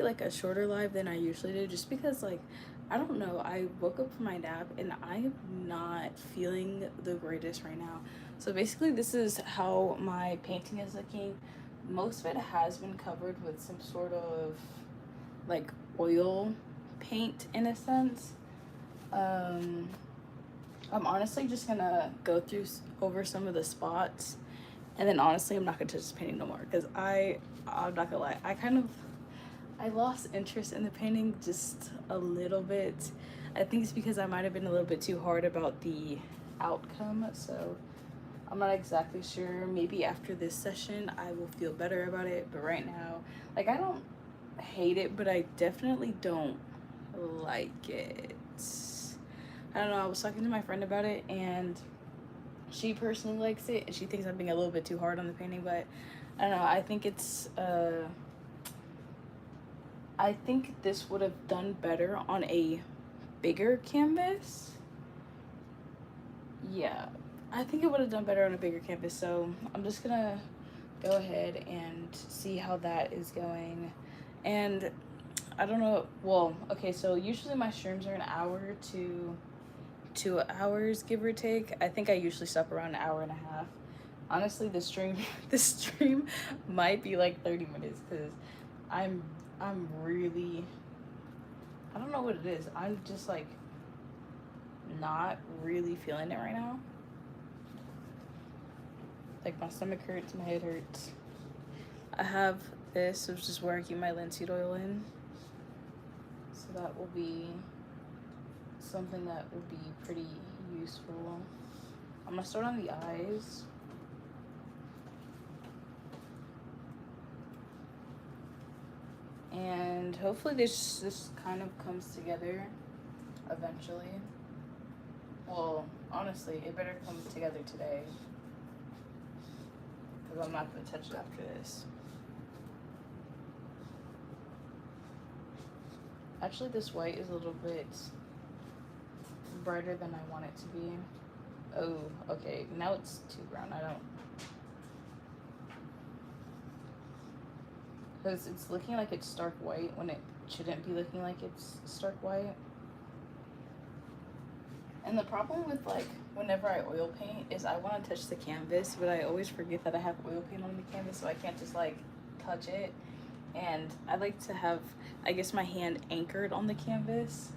like a shorter live than I usually do, just because like I don't know, I woke up from my nap and I am not feeling the greatest right now. So basically this is how my painting is looking. Most of it has been covered with some sort of like oil paint in a sense. um I'm honestly just gonna go through over some of the spots, and then honestly I'm not gonna touch this painting no more because I'm not gonna lie, I lost interest in the painting just a little bit. I think it's because I might have been a little bit too hard about the outcome, so I'm not exactly sure. Maybe after this session I will feel better about it, but right now, like, I don't hate it, but I definitely don't like it. I don't know, I was talking to my friend about it, and she personally likes it, and she thinks I'm being a little bit too hard on the painting, but I don't know, I think it's I think this would have done better on a bigger canvas. Yeah, I think it would have done better on a bigger canvas, so I'm just gonna go ahead and see how that is going. And I don't know, well, okay, so usually my streams are an hour to 2 hours, give or take. I think I usually stop around an hour and a half. Honestly, the stream the stream might be like 30 minutes because I'm I'm really, I don't know what it is. I'm just like not really feeling it right now. Like my stomach hurts, my head hurts. I have this, which is where I keep my linseed oil in. So that will be something that will be pretty useful. I'm gonna start on the eyes. And hopefully this kind of comes together eventually. Well, honestly, it better come together today, because I'm not going to touch it after this. Actually, this white is a little bit brighter than I want it to be. Oh, okay, now it's too brown. I don't, because it's looking like it's stark white when it shouldn't be looking like it's stark white. And the problem with, like, whenever I oil paint is I want to touch the canvas, but I always forget that I have oil paint on the canvas, so I can't just like touch it. And I like to have, I guess, my hand anchored on the canvas,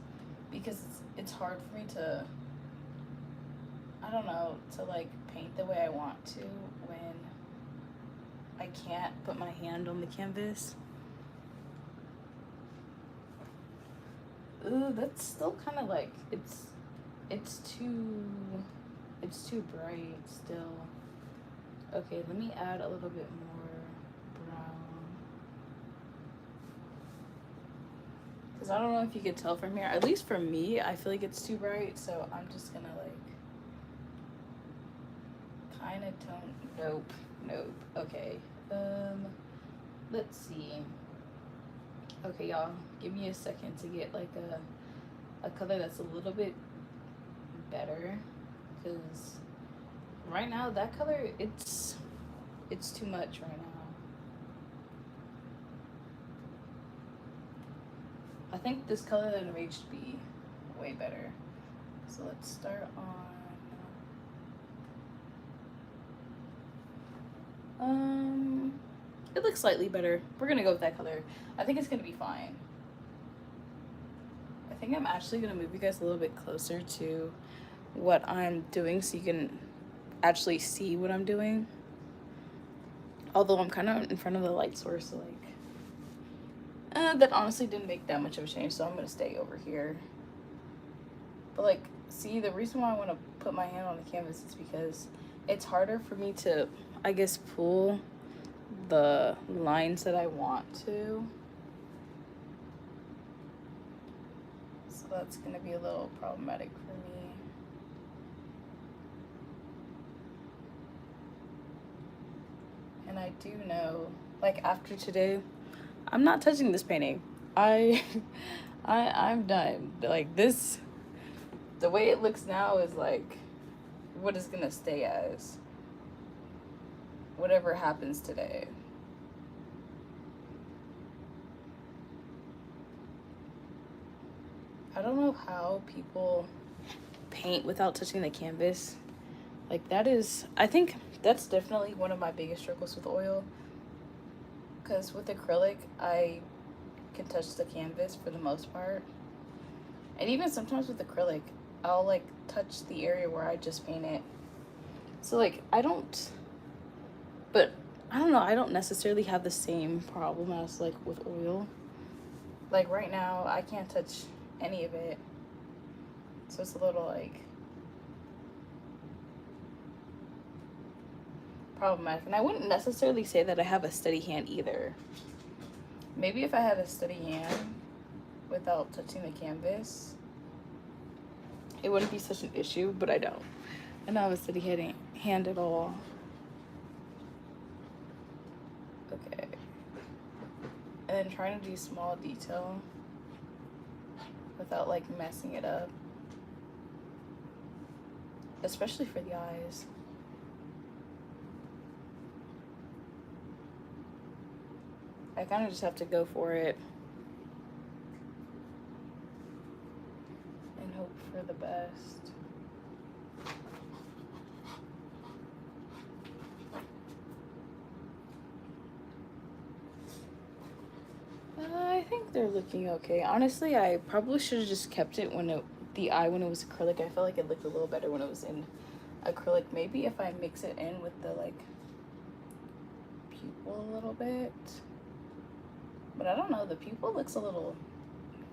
because it's hard for me to, I don't know, to like paint the way I want to when I can't put my hand on the canvas. Ooh, that's still kind of like, it's too bright still. Okay, let me add a little bit more brown, because I don't know if you could tell from here, at least for me, I feel like it's too bright, so I'm just gonna like kind of tone. Nope. Okay, let's see. Okay, y'all, give me a second to get like a color that's a little bit better, because right now that color, it's too much right now. I think this color that arranged to be way better. So let's start on, it looks slightly better. We're gonna go with that color. I think it's gonna be fine. I think I'm actually gonna move you guys a little bit closer to what I'm doing so you can actually see what I'm doing. Although I'm kind of in front of the light source, so like, that honestly didn't make that much of a change, so I'm gonna stay over here. But like, see, the reason why I want to put my hand on the canvas is because it's harder for me to, I guess, pull the lines that I want to. So that's gonna be a little problematic for me. And I do know, like, after today, I'm not touching this painting. I'm done. Like, this, the way it looks now is like what is gonna stay as whatever happens today. I don't know how people paint without touching the canvas. Like, that is, I think that's definitely one of my biggest struggles with oil. Because with acrylic, I can touch the canvas for the most part. And even sometimes with acrylic, I'll like touch the area where I just painted. So like, but I don't know, I don't necessarily have the same problem as like with oil. Like right now, I can't touch any of it. So it's a little like problematic. And I wouldn't necessarily say that I have a steady hand either. Maybe if I had a steady hand without touching the canvas, it wouldn't be such an issue, but I don't. I don't have a steady hand at all. Okay. And then trying to do small detail without like messing it up. Especially for the eyes. I kind of just have to go for it and hope for the best. I think they're looking okay. Honestly, I probably should have just kept it when the eye when it was acrylic. I felt like it looked a little better when it was in acrylic. Maybe if I mix it in with the like pupil a little bit. But I don't know, the pupil looks a little,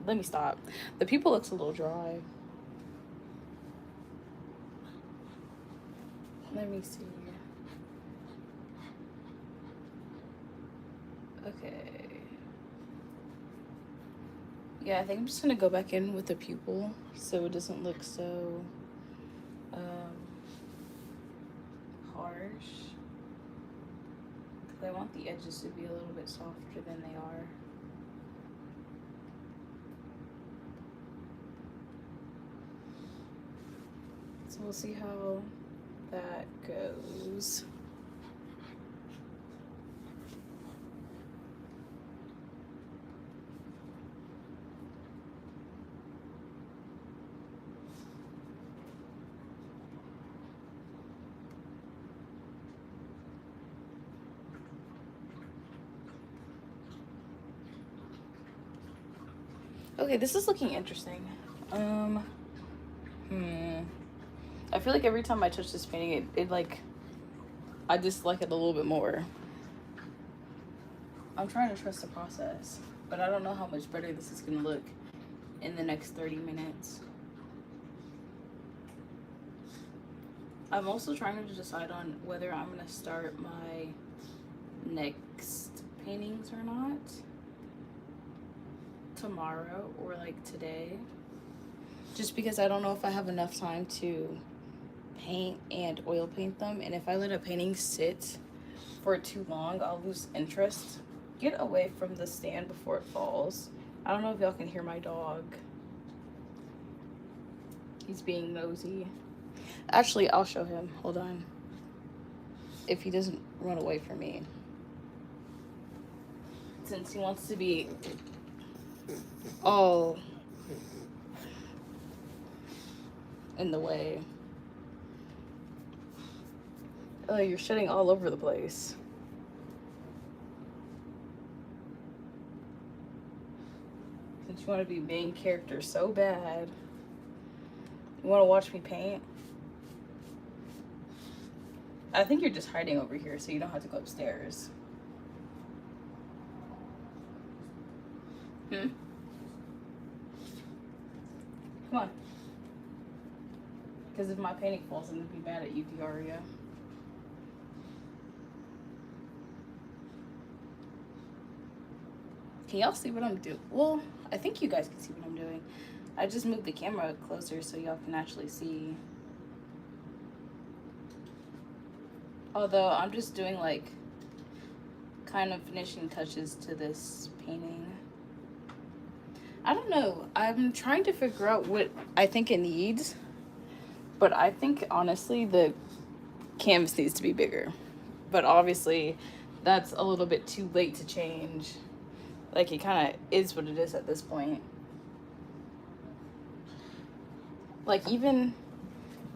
let me stop. The pupil looks a little dry. Let me see. Okay. Yeah, I think I'm just gonna go back in with the pupil so it doesn't look so harsh. I want the edges to be a little bit softer than they are. So we'll see how that goes. Okay, this is looking interesting. I feel like every time I touch this painting, it like, I dislike it a little bit more. I'm trying to trust the process, but I don't know how much better this is gonna look in the next 30 minutes. I'm also trying to decide on whether I'm gonna start my next paintings or not tomorrow or like today, just because I don't know if I have enough time to paint and oil paint them, and if I let a painting sit for too long, I'll lose interest. Get away from the stand before it falls. I don't know if y'all can hear my dog. He's being nosy. Actually, I'll show him. Hold on. If he doesn't run away from me. Since he wants to be all in the way. Oh, you're shitting all over the place. Since you want to be main character so bad. You want to watch me paint? I think you're just hiding over here so you don't have to go upstairs. Come on. Because if my painting falls, I'm going to be mad at you, Diaria. Can y'all see what I'm doing? Well, I think you guys can see what I'm doing. I just moved the camera closer so y'all can actually see. Although I'm just doing like kind of finishing touches to this painting. I don't know. I'm trying to figure out what I think it needs. But I think honestly the canvas needs to be bigger. But obviously that's a little bit too late to change. Like, it kind of is what it is at this point. Like, even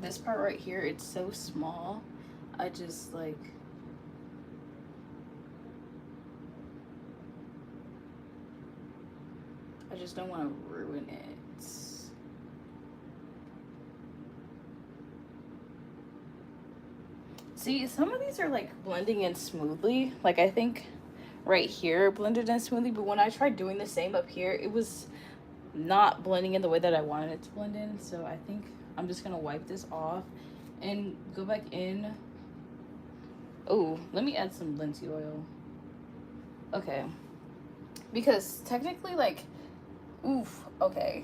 this part right here, it's so small. I just, like... I just don't want to ruin it. See, some of these are, like, blending in smoothly. Like, I think right here blended in smoothly, but when I tried doing the same up here, it was not blending in the way that I wanted it to blend in. So I think I'm just gonna wipe this off and go back in. Oh, let me add some linseed oil. Okay, because technically, like, oof, okay,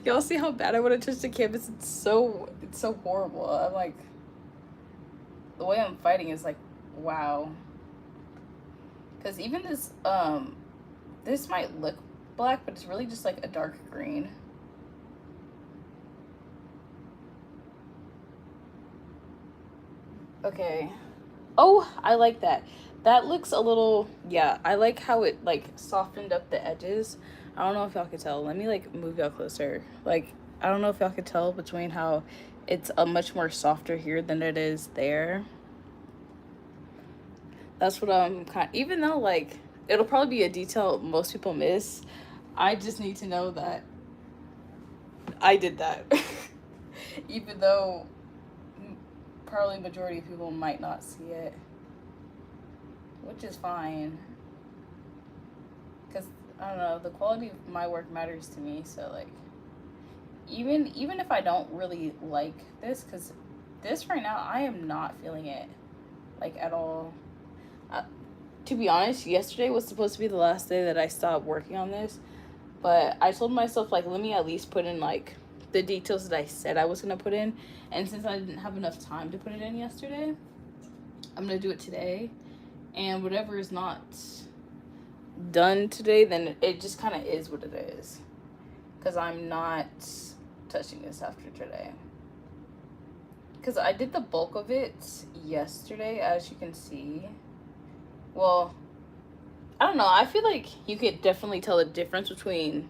y'all see how bad I want to touch the canvas? It's so horrible. I'm like, the way I'm fighting is like, wow. Because even this, this might look black, but it's really just like a dark green. Okay. Oh, I like that. That looks a little, yeah, I like how it like softened up the edges. I don't know if y'all can tell. Let me like move y'all closer. Like, I don't know if y'all can tell between how it's a much more softer here than it is there. That's what I'm even though like it'll probably be a detail most people miss, I just need to know that I did that. Even though probably majority of people might not see it, which is fine, because I don't know, the quality of my work matters to me. So like, even if I don't really like this, because this right now I am not feeling it like at all. To be honest, yesterday was supposed to be the last day that I stopped working on this, but I told myself like, let me at least put in like the details that I said I was gonna put in, and since I didn't have enough time to put it in yesterday, I'm gonna do it today. And whatever is not done today, then it just kind of is what it is, because I'm not touching this after today, because I did the bulk of it yesterday, as you can see. Well, I don't know, I feel like you could definitely tell the difference between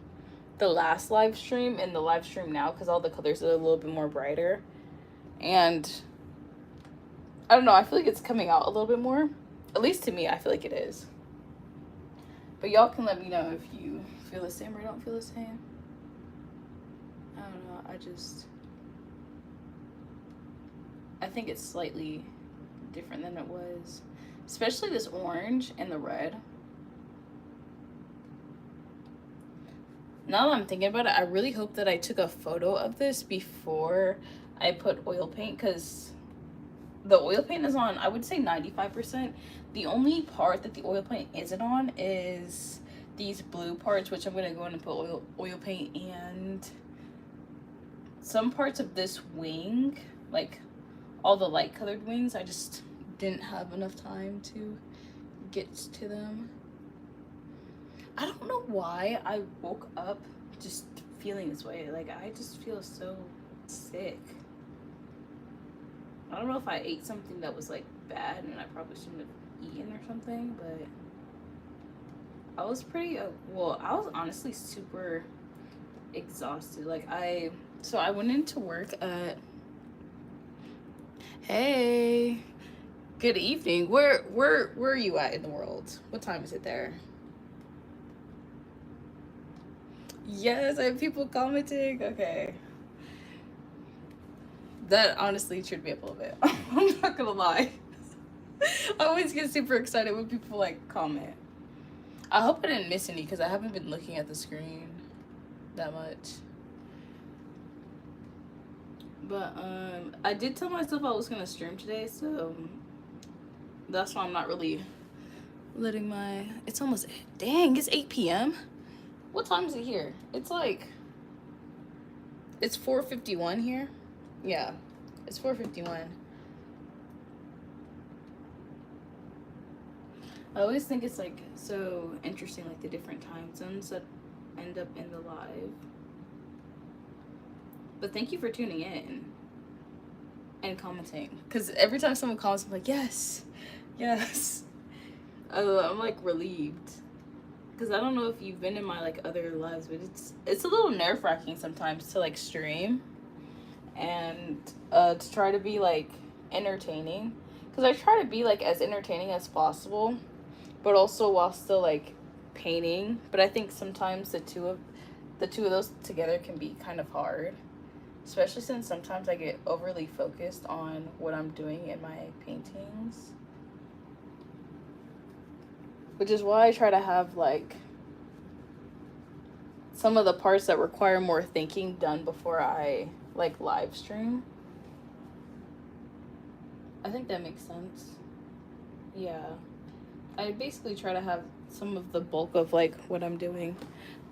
the last live stream and the live stream now, because all the colors are a little bit more brighter, and I don't know, I feel like it's coming out a little bit more. At least to me, I feel like it is. But y'all can let me know if you feel the same or don't feel the same. I don't know, I think it's slightly different than it was. Especially this orange and the red. Now that I'm thinking about it, I really hope that I took a photo of this before I put oil paint, because the oil paint is on, I would say 95%. The only part that the oil paint isn't on is these blue parts, which I'm going to go in and put oil paint, and some parts of this wing, like all the light colored wings, I just didn't have enough time to get to them. I don't know why I woke up just feeling this way. Like, I just feel so sick. I don't know if I ate something that was like bad and I probably shouldn't have eaten or something, but I was pretty, well, I was honestly super exhausted. Like, I went into work at, hey, good evening. Where are you at in the world? What time is it there? Yes, I have people commenting. Okay. That honestly cheered me up a little bit. I'm not gonna lie. I always get super excited when people like comment. I hope I didn't miss any, because I haven't been looking at the screen that much. But I did tell myself I was gonna stream today, so that's why I'm not really letting my, it's almost, dang, it's 8 p.m. What time is it here? It's like, it's 4:51 here. Yeah, it's 4:51. I always think it's like so interesting, like the different time zones that end up in the live. But thank you for tuning in and commenting, because every time someone comments, I'm like, yes, yes. I'm like relieved, because I don't know if you've been in my like other lives, but it's a little nerve-wracking sometimes to like stream and to try to be like entertaining, because I try to be like as entertaining as possible, but also while still like painting. But I think sometimes the two of those together can be kind of hard, especially since sometimes I get overly focused on what I'm doing in my paintings, which is why I try to have like some of the parts that require more thinking done before I like live stream. I think that makes sense. Yeah. I basically try to have some of the bulk of like what I'm doing.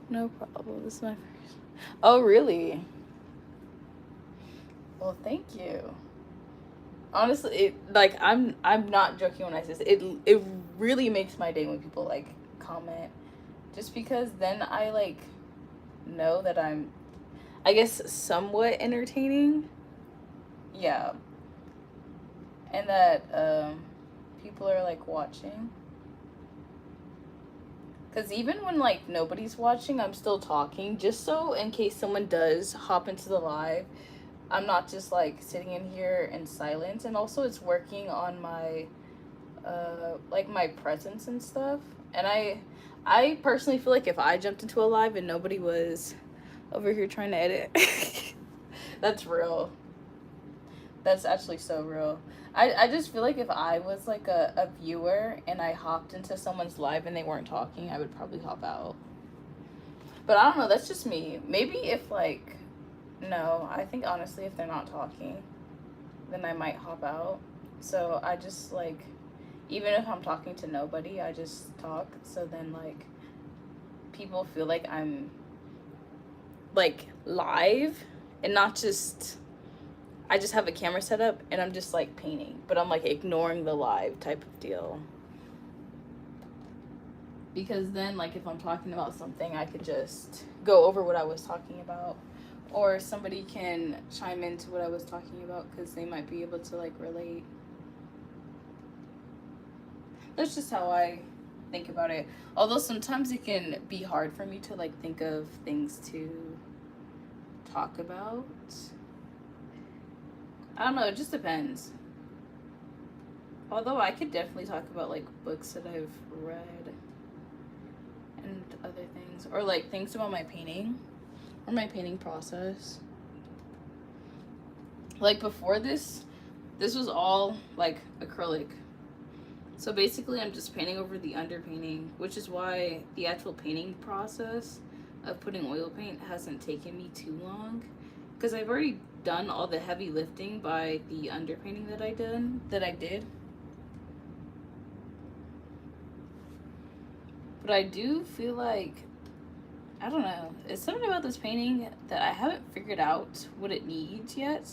No problem. This is my first. Oh, really? Well, thank you. Honestly, it like I'm not joking when I say this. It really makes my day when people like comment, just because then I like know that I'm, I guess, somewhat entertaining. Yeah. And that people are like watching. Because even when like nobody's watching, I'm still talking, just so in case someone does hop into the live, I'm not just like sitting in here in silence. And also it's working on my like my presence and stuff. And I personally feel like if I jumped into a live and nobody was over here trying to edit, that's real. That's actually so real. I just feel like if I was like a viewer and I hopped into someone's live and they weren't talking, I would probably hop out. But I don't know, that's just me. Maybe if like, no, I think honestly if they're not talking, then I might hop out. So I just like, even if I'm talking to nobody, I just talk. So then like people feel like I'm like live and not just, I just have a camera set up and I'm just like painting, but I'm like ignoring the live type of deal. Because then like if I'm talking about something, I could just go over what I was talking about, or somebody can chime into what I was talking about because they might be able to like relate. That's just how I think about it. Although sometimes it can be hard for me to like think of things to talk about. I don't know, it just depends. Although I could definitely talk about like books that I've read and other things, or like things about my painting or my painting process. Like before this was all like acrylic. So basically I'm just painting over the underpainting, which is why the actual painting process of putting oil paint hasn't taken me too long, because I've already done all the heavy lifting by the underpainting that I did. But I do feel like, I don't know, it's something about this painting that I haven't figured out what it needs yet,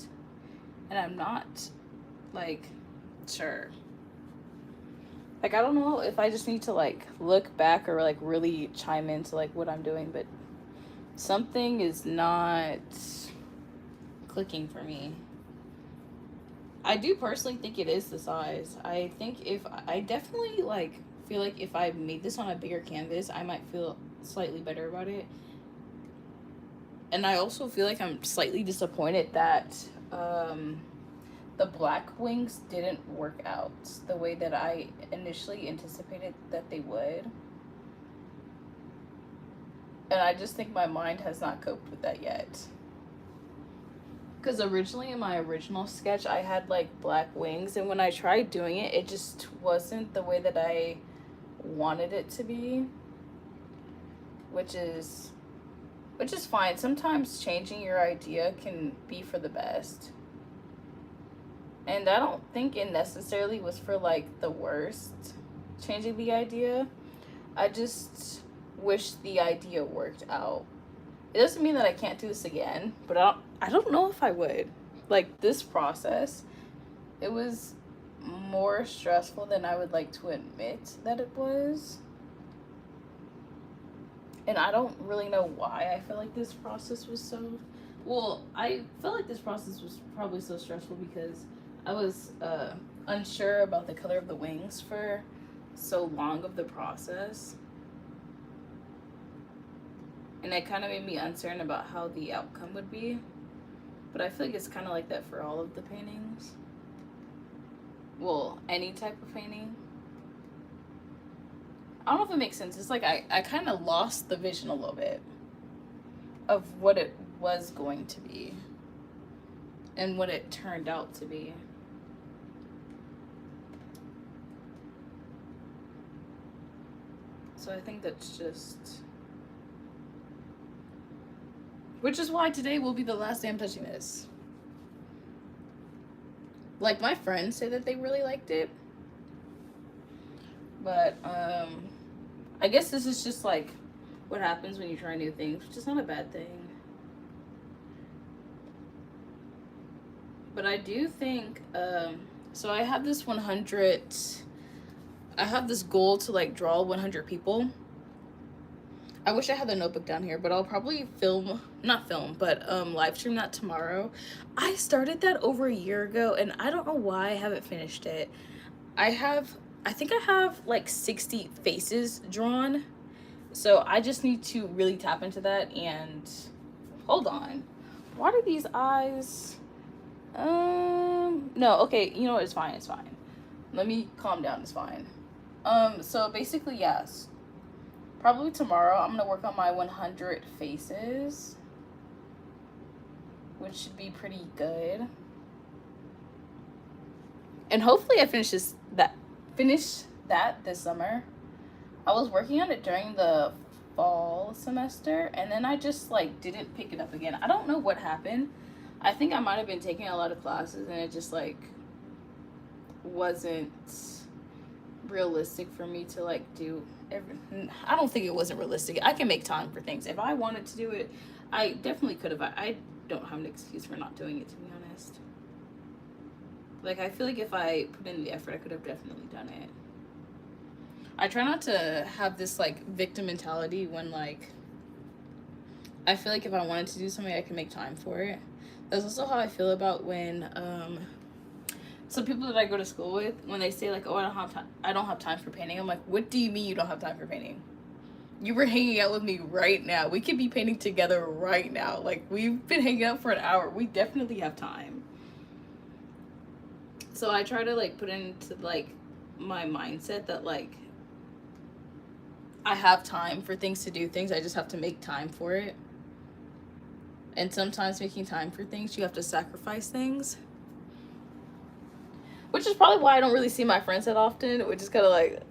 and I'm not like sure. Like I don't know if I just need to like look back or like really chime into like what I'm doing, but something is not clicking for me. I do personally think it is the size. I think if I definitely like feel like if I made this on a bigger canvas, I might feel slightly better about it. And I also feel like I'm slightly disappointed that the black wings didn't work out the way that I initially anticipated that they would. And I just think my mind has not coped with that yet. Because originally in my original sketch, I had like black wings, and when I tried doing it, it just wasn't the way that I wanted it to be, which is fine. Sometimes changing your idea can be for the best. And I don't think it necessarily was for like the worst, changing the idea. I just wish the idea worked out. It doesn't mean that I can't do this again, but I don't know if I would. Like this process, it was more stressful than I would like to admit that it was. And I don't really know why I feel like this process was so, well, I felt like this process was probably so stressful because I was unsure about the color of the wings for so long of the process. and it kind of made me uncertain about how the outcome would be. But I feel like it's kind of like that for all of the paintings. Well, any type of painting. I don't know if it makes sense. It's like I kind of lost the vision a little bit of what it was going to be and what it turned out to be. So I think that's just... Which is why today will be the last day I'm touching this. Like, my friends say that they really liked it. But, I guess this is just, like, what happens when you try new things, which is not a bad thing. But I do think, so I have this 100... I have this goal to, like, draw 100 people. I wish I had the notebook down here, but I'll probably live stream that tomorrow. I started that over a year ago, and I don't know why I haven't finished it. I think I have like 60 faces drawn, so I just need to really tap into that. And hold on, why do these eyes, no, okay, you know what, it's fine, let me calm down, it's fine. So basically, yes, probably tomorrow I'm gonna work on my 100 faces, which should be pretty good. And hopefully I finish that this summer. I was working on it during the fall semester, and then I just like didn't pick it up again. I don't know what happened. I think I might have been taking a lot of classes, and it just like wasn't realistic for me to like do everything. I don't think it wasn't realistic. I can make time for things. If I wanted to do it, I definitely could have. I don't have an excuse for not doing it, to be honest. Like, I feel like if I put in the effort, I could have definitely done it. I try not to have this like victim mentality when like I feel like if I wanted to do something, I can make time for it. That's also how I feel about when some people that I go to school with, when they say like, oh, I don't have time for painting. I'm like, what do you mean you don't have time for painting? You were hanging out with me right now. We could be painting together right now. Like, we've been hanging out for an hour. We definitely have time. So I try to like put into like my mindset that like I have time for things to do things. I just have to make time for it. And sometimes making time for things, you have to sacrifice things. Which is probably why I don't really see my friends that often, which is kind of like,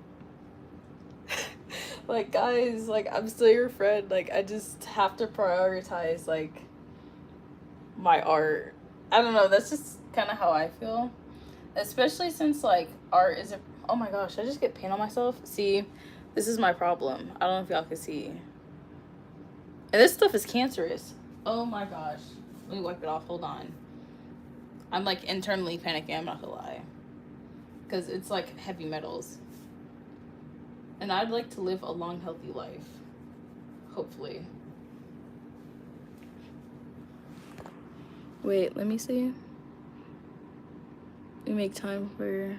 like, guys, like, I'm still your friend. Like, I just have to prioritize, like, my art. I don't know. That's just kind of how I feel. Especially since, like, art isn't... Oh, my gosh. I just get paint on myself? See, this is my problem. I don't know if y'all can see. And this stuff is cancerous. Oh, my gosh. Let me wipe it off. Hold on. I'm, like, internally panicking. I'm not gonna lie. Because it's, like, heavy metals. And I'd like to live a long, healthy life. Hopefully. Wait, let me see. We make time for...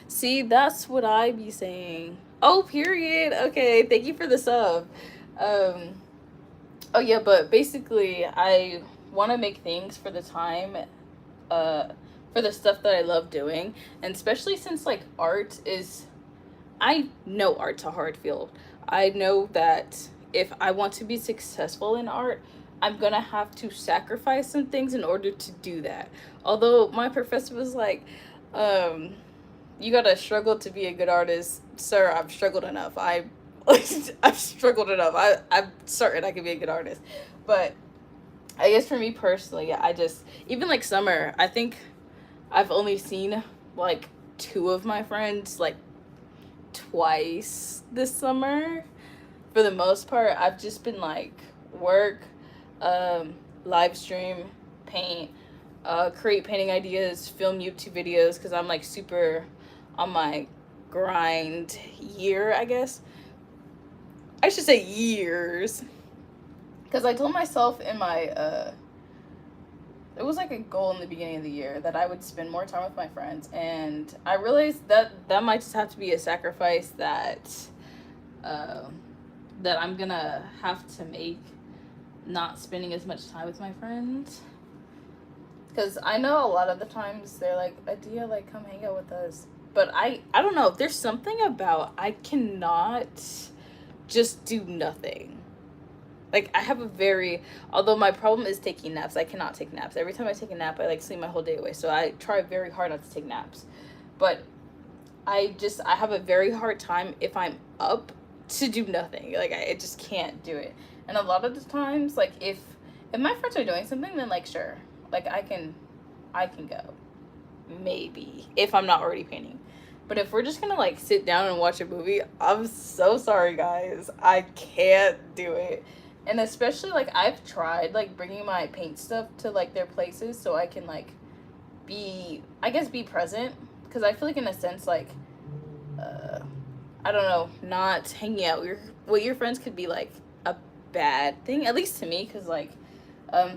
See, that's what I be saying. Oh, period. Okay, thank you for the sub. Oh, yeah, but basically, I want to make things for the time, for the stuff that I love doing. And especially since, like, art is... I know art's a hard field. I know that if I want to be successful in art, I'm gonna have to sacrifice some things in order to do that. Although my professor was like, you gotta struggle to be a good artist. Sir, I've struggled enough. I've struggled enough. I'm certain I can be a good artist. But I guess for me personally, I just, even like summer, I think I've only seen like 2 of my friends like twice this summer. For the most part, I've just been like work, live stream, paint, create painting ideas, film YouTube videos, because I'm like super on my grind year, I guess. I should say years. Because I told myself in my, it was like a goal in the beginning of the year that I would spend more time with my friends. And I realized that that might just have to be a sacrifice that that I'm gonna have to make not spending as much time with my friends. Because I know a lot of the times they're like, Adia, like, come hang out with us. But I don't know. There's something about I cannot just do nothing. Like, I have a very, although my problem is taking naps, I cannot take naps. Every time I take a nap, I like sleep my whole day away. So I try very hard not to take naps. But I have a very hard time if I'm up to do nothing. Like, I just can't do it. And a lot of the times, like, if my friends are doing something, then like, sure, like, I can go, maybe, if I'm not already painting. But if we're just gonna like sit down and watch a movie, I'm so sorry, guys, I can't do it. And especially, like, I've tried like bringing my paint stuff to like their places so I can like be present, because I feel like in a sense, like, I don't know, not hanging out with your friends could be like a bad thing, at least to me, because like,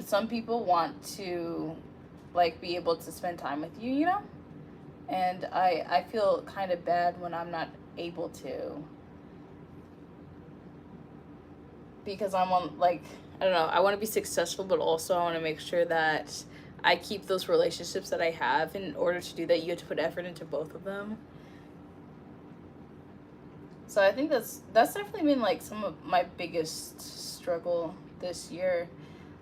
some people want to like be able to spend time with you, you know? And I feel kind of bad when I'm not able to, because I'm on, like, I don't know, I want to be successful, but also I want to make sure that I keep those relationships that I have. In order to do that, you have to put effort into both of them. So I think that's definitely been like some of my biggest struggle this year.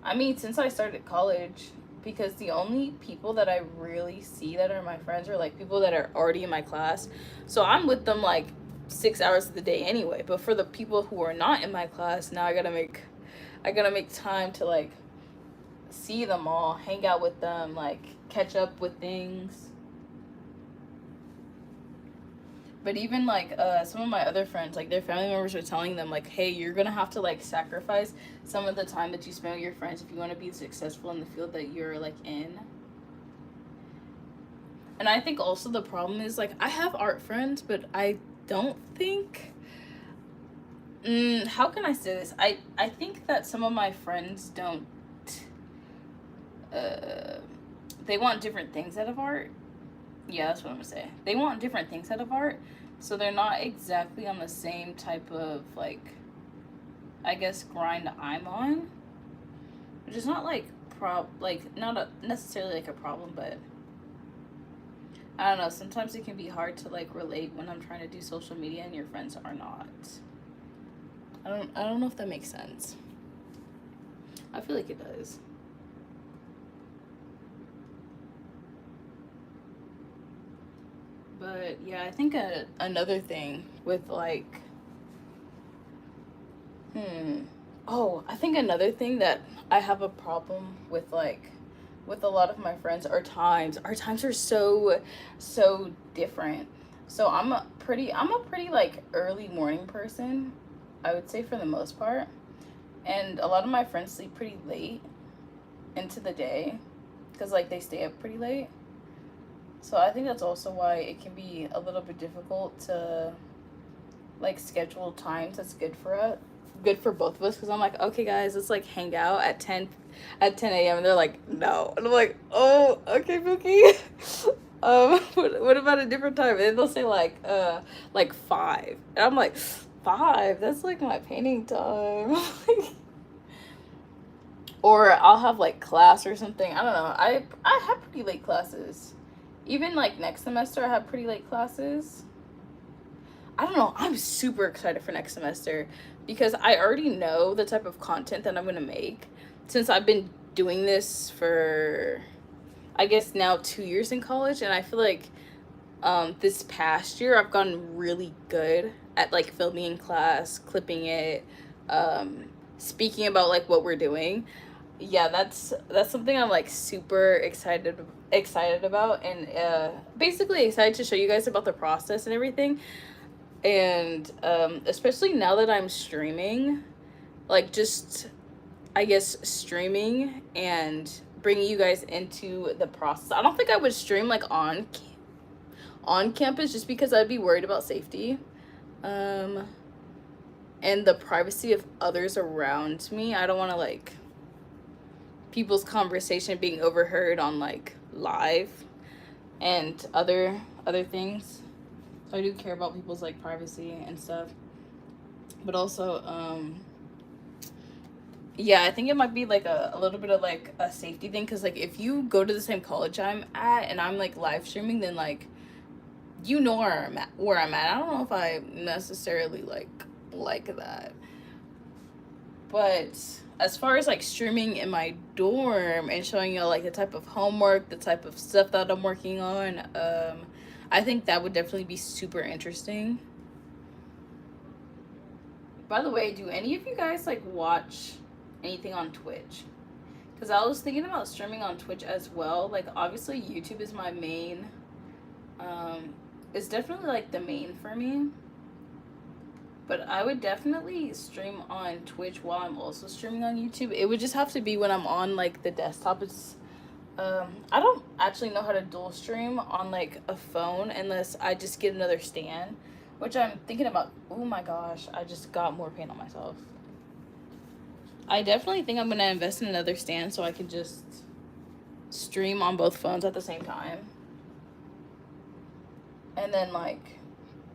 I mean, since I started college, because the only people that I really see that are my friends are like people that are already in my class. So I'm with them like 6 hours of the day anyway. But for the people who are not in my class, now I gotta make time to like see them all, hang out with them, like catch up with things. But even like some of my other friends, like their family members are telling them like, hey, you're gonna have to like sacrifice some of the time that you spend with your friends if you want to be successful in the field that you're like in. And I think also the problem is like I have art friends, but I don't think, how can I say this? I think that some of my friends don't, they want different things out of art. Yeah, that's what I'm gonna say. They want different things out of art, so they're not exactly on the same type of like, I guess, grind I'm on, which is not like necessarily like a problem, but I don't know. Sometimes it can be hard to like relate when I'm trying to do social media and your friends are not. I don't know if that makes sense. I feel like it does. But yeah, I think another thing with like, I think another thing that I have a problem with, like, with a lot of my friends are times. Our times are so different. So I'm a pretty like early morning person, I would say, for the most part. And a lot of my friends sleep pretty late into the day because like they stay up pretty late. So I think that's also why it can be a little bit difficult to like schedule times that's good for both of us, because I'm like, okay guys, let's like hang out at 10 a.m. and they're like, no, and I'm like, oh, okay, Pookie. What about a different time? And then they'll say like 5, and I'm like, 5, that's like my painting time. Or I'll have like class or something. I don't know. I have pretty late classes. Even like next semester I have pretty late classes. I don't know. I'm super excited for next semester because I already know the type of content that I'm going to make, since I've been doing this for, I guess, now 2 years in college. And I feel like this past year I've gotten really good at like filming in class, clipping it, speaking about like what we're doing. Yeah, that's something I'm like super excited about, and basically excited to show you guys about the process and everything. And especially now that I'm streaming, like, just, I guess, streaming and bringing you guys into the process. I don't think I would stream like on campus, just because I'd be worried about safety and the privacy of others around me. I don't want to like people's conversation being overheard on like live and other things. So I do care about people's like privacy and stuff. But also, yeah, I think it might be like a little bit of like a safety thing, because like if you go to the same college I'm at and I'm like live streaming, then like you know where I'm at. I don't know if I necessarily like that. But as far as like streaming in my dorm and showing you like the type of homework, the type of stuff that I'm working on, I think that would definitely be super interesting. By the way, do any of you guys like watch anything on Twitch? Because I was thinking about streaming on Twitch as well. Like, obviously, YouTube is my main. It's definitely like the main for me. But I would definitely stream on Twitch while I'm also streaming on YouTube. It would just have to be when I'm on like the desktop. It's I don't actually know how to dual stream on like a phone unless I just get another stand, which I'm thinking about. Oh my gosh, I just got more paint on myself. I definitely think I'm gonna invest in another stand so I can just stream on both phones at the same time. And then like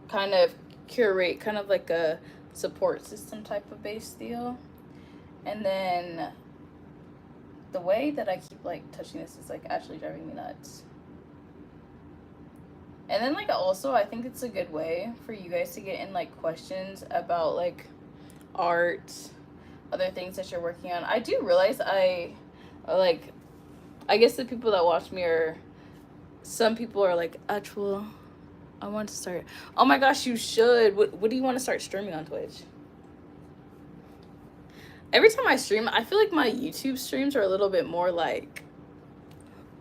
kind of curate kind of like a support system type of base deal. And then the way that I keep like touching this is like actually driving me nuts. And then like also I think it's a good way for you guys to get in like questions about like art, other things that you're working on. I do realize I guess the people that watch me are, some people are like, actual, I want to start. Oh my gosh, you should. What do you want to start streaming on Twitch? Every time I stream, I feel like my YouTube streams are a little bit more like,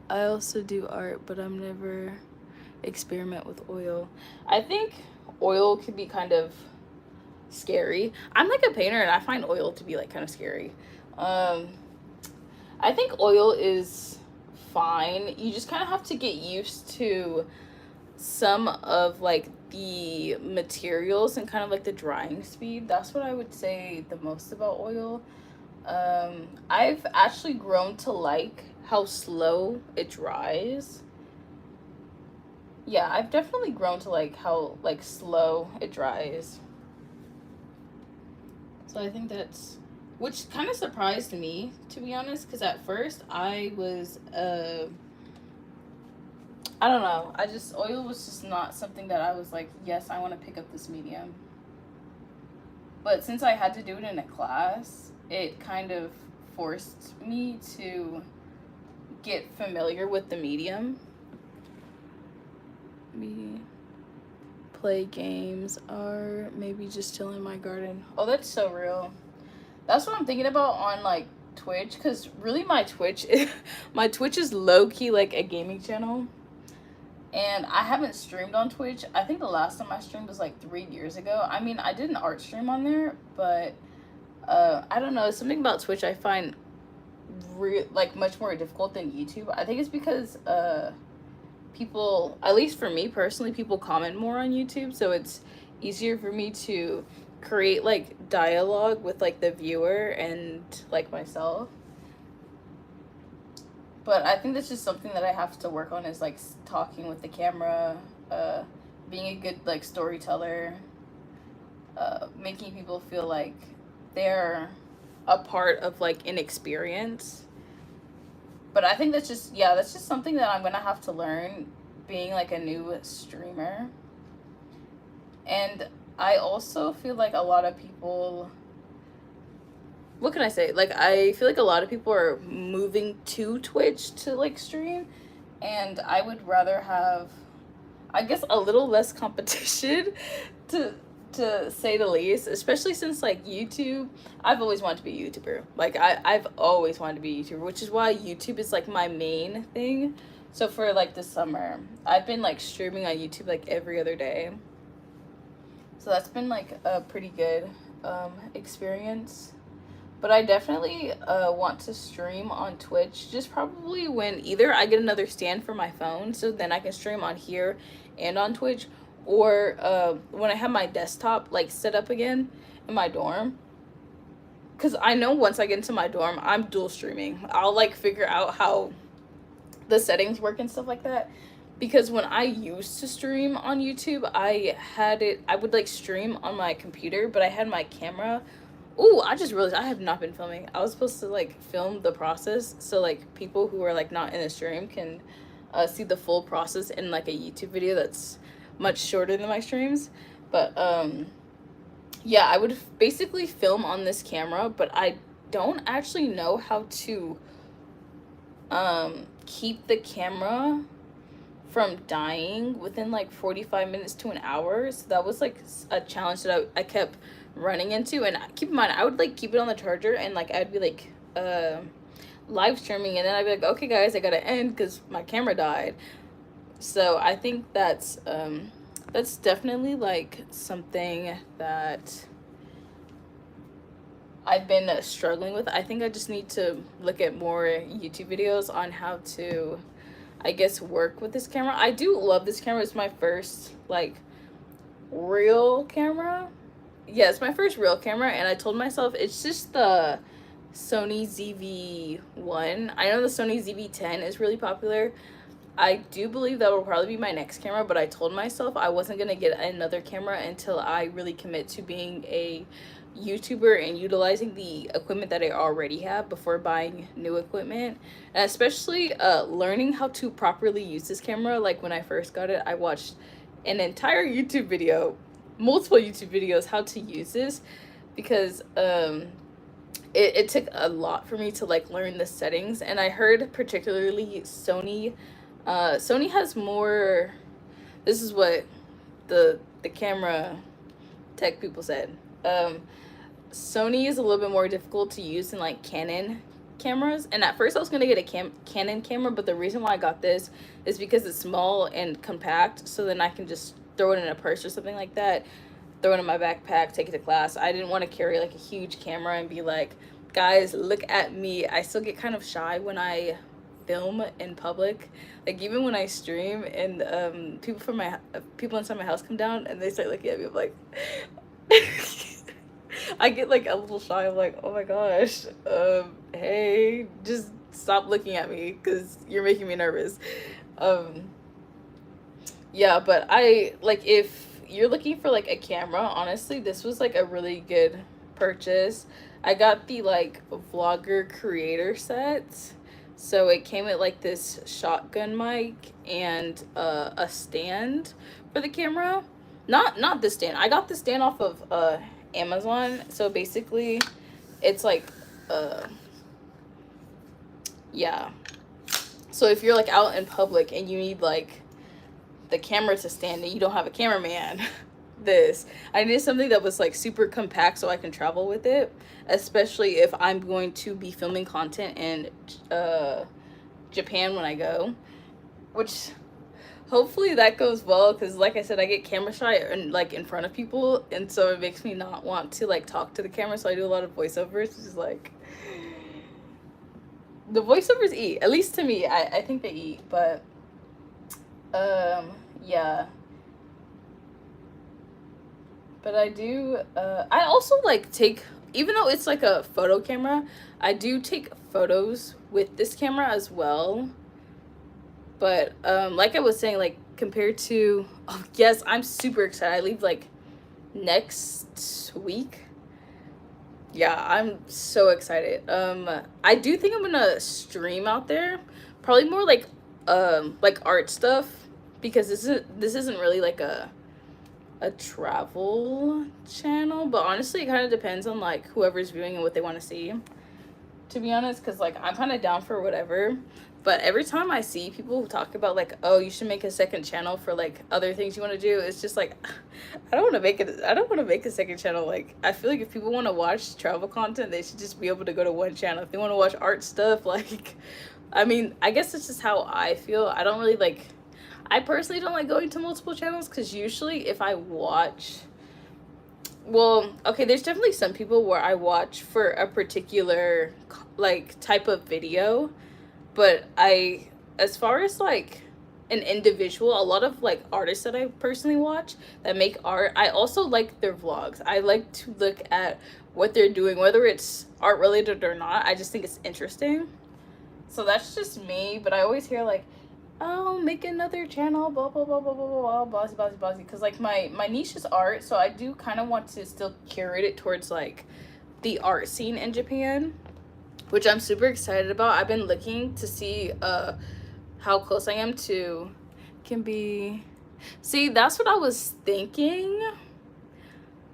I also do art, but I'm never experiment with oil. I think oil could be kind of scary. I'm like a painter and I find oil to be like kind of scary. I think oil is fine. You just kind of have to get used to some of like the materials and kind of like the drying speed. That's what I would say the most about oil. I've actually grown to like how slow it dries. Yeah, I've definitely grown to like how like slow it dries. So I think that's, which kind of surprised me, to be honest, because at first I was I don't know, I just, oil was just not something that I was like, yes, I want to pick up this medium. But since I had to do it in a class, it kind of forced me to get familiar with the medium. Me play games or maybe just chill in my garden. Oh, that's so real. That's what I'm thinking about on like Twitch, because really my Twitch is low-key like a gaming channel. And I haven't streamed on Twitch. I think the last time I streamed was like 3 years ago. I mean, I did an art stream on there, but I don't know. Something about Twitch I find like much more difficult than YouTube. I think it's because people, at least for me personally, people comment more on YouTube, so it's easier for me to create like dialogue with like the viewer and like myself. But I think that's just something that I have to work on, is like talking with the camera, being a good like storyteller, making people feel like they're a part of like an experience. But I think that's just, yeah, that's just something that I'm gonna have to learn being like a new streamer. And I also feel like a lot of people, what can I say? Like, I feel like a lot of people are moving to Twitch to like stream, and I would rather have, I guess, a little less competition to say the least, especially since like YouTube, I've always wanted to be a YouTuber. Like I've always wanted to be a YouTuber, which is why YouTube is like my main thing. So for like the summer, I've been like streaming on YouTube like every other day. So that's been like a pretty good experience. But I definitely want to stream on Twitch, just probably when either I get another stand for my phone, so then I can stream on here and on Twitch, or when I have my desktop like set up again in my dorm. Because I know once I get into my dorm, I'm dual streaming. I'll like figure out how the settings work and stuff like that. because when I used to stream on YouTube, I would like stream on my computer, but I had my camera. Ooh, I just realized I have not been filming. I was supposed to like film the process so like people who are like not in the stream can see the full process in like a YouTube video that's much shorter than my streams. But yeah, I would basically film on this camera, but I don't actually know how to keep the camera from dying within like 45 minutes to an hour. So that was like a challenge that I kept running into. And keep in mind, I would like keep it on the charger and like I'd be like live streaming, and then I'd be like, okay guys, I gotta end because my camera died. So I think that's definitely like something that I've been struggling with. I think I just need to look at more YouTube videos on how to, I guess, work with this camera. I do love this camera. It's my first like real camera. Yeah, it's my first real camera, and I told myself it's just the Sony ZV-1. I know the Sony ZV-10 is really popular. I do believe that will probably be my next camera, but I told myself I wasn't going to get another camera until I really commit to being a YouTuber and utilizing the equipment that I already have before buying new equipment. And especially learning how to properly use this camera. Like when I first got it, I watched an entire YouTube video, multiple YouTube videos, how to use this, because it took a lot for me to like learn the settings. And I heard particularly Sony has more, this is what the camera tech people said. Sony is a little bit more difficult to use than like Canon cameras. And at first I was going to get a Canon camera, but the reason why I got this is because it's small and compact, so then I can just throw it in a purse or something like that, throw it in my backpack, take it to class. I didn't want to carry like a huge camera and be like, guys, look at me. I still get kind of shy when I film in public, like even when I stream, and people inside my house come down and they start looking at me. I'm like I get like a little shy. I'm like, oh my gosh, hey, just stop looking at me because you're making me nervous. Yeah, but I like, if you're looking for like a camera, honestly, this was like a really good purchase. I got the like vlogger creator set. So it came with like this shotgun mic and a stand for the camera. Not the stand. I got the stand off of Amazon. So basically it's like yeah. So if you're like out in public and you need like the camera to stand and you don't have a cameraman, I needed something that was like super compact so I can travel with it, especially if I'm going to be filming content in Japan when I go, which hopefully that goes well, because like I said, I get camera shy and like in front of people, and so it makes me not want to like talk to the camera, so I do a lot of voiceovers, which is like, the voiceovers eat, at least to me. I think they eat, but yeah. But I do, I also like take, even though it's like a photo camera, I do take photos with this camera as well. But like I was saying, like compared to, oh yes, I'm super excited. I leave like next week. Yeah, I'm so excited. I do think I'm gonna stream out there, probably more like art stuff, because this isn't really like a travel channel, but honestly it kind of depends on like whoever's viewing and what they want to see, to be honest, because like I'm kind of down for whatever. But every time I see people who talk about like, oh, you should make a second channel for like other things you want to do, it's just like, I don't want to make a second channel. Like, I feel like if people want to watch travel content, they should just be able to go to one channel. If they want to watch art stuff, like, I mean, I guess it's just how I feel. I don't really like, I personally don't like going to multiple channels, because usually if I watch, well, okay, there's definitely some people where I watch for a particular like type of video, but as far as like an individual, a lot of like artists that I personally watch that make art, I also like their vlogs. I like to look at what they're doing, whether it's art related or not. I just think it's interesting. So that's just me. But I always hear like, I'll make another channel, blah blah blah blah blah blah, bossy bossy bossy, because like my niche is art, so I do kind of want to still curate it towards like the art scene in Japan, which I'm super excited about. I've been looking to see how close I am to can be. See, that's what I was thinking.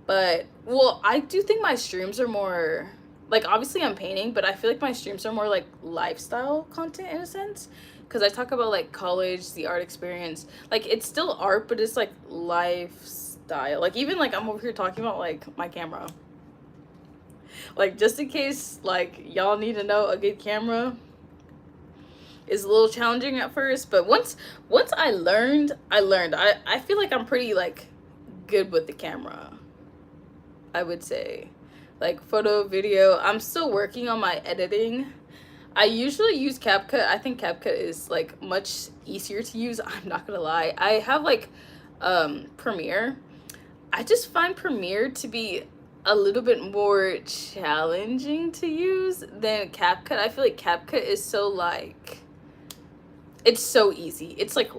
But well, I do think my streams are more like, obviously I'm painting, but I feel like my streams are more like lifestyle content in a sense, because I talk about like college, the art experience. Like it's still art, but it's like lifestyle. Like even like I'm over here talking about like my camera. Like just in case like y'all need to know, a good camera is a little challenging at first, but once I learned. I feel like I'm pretty like good with the camera, I would say. Like photo, video, I'm still working on my editing. I usually use CapCut. I think CapCut is like much easier to use, I'm not gonna lie. I have like Premiere. I just find Premiere to be a little bit more challenging to use than CapCut. I feel like CapCut is so like, it's so easy. It's like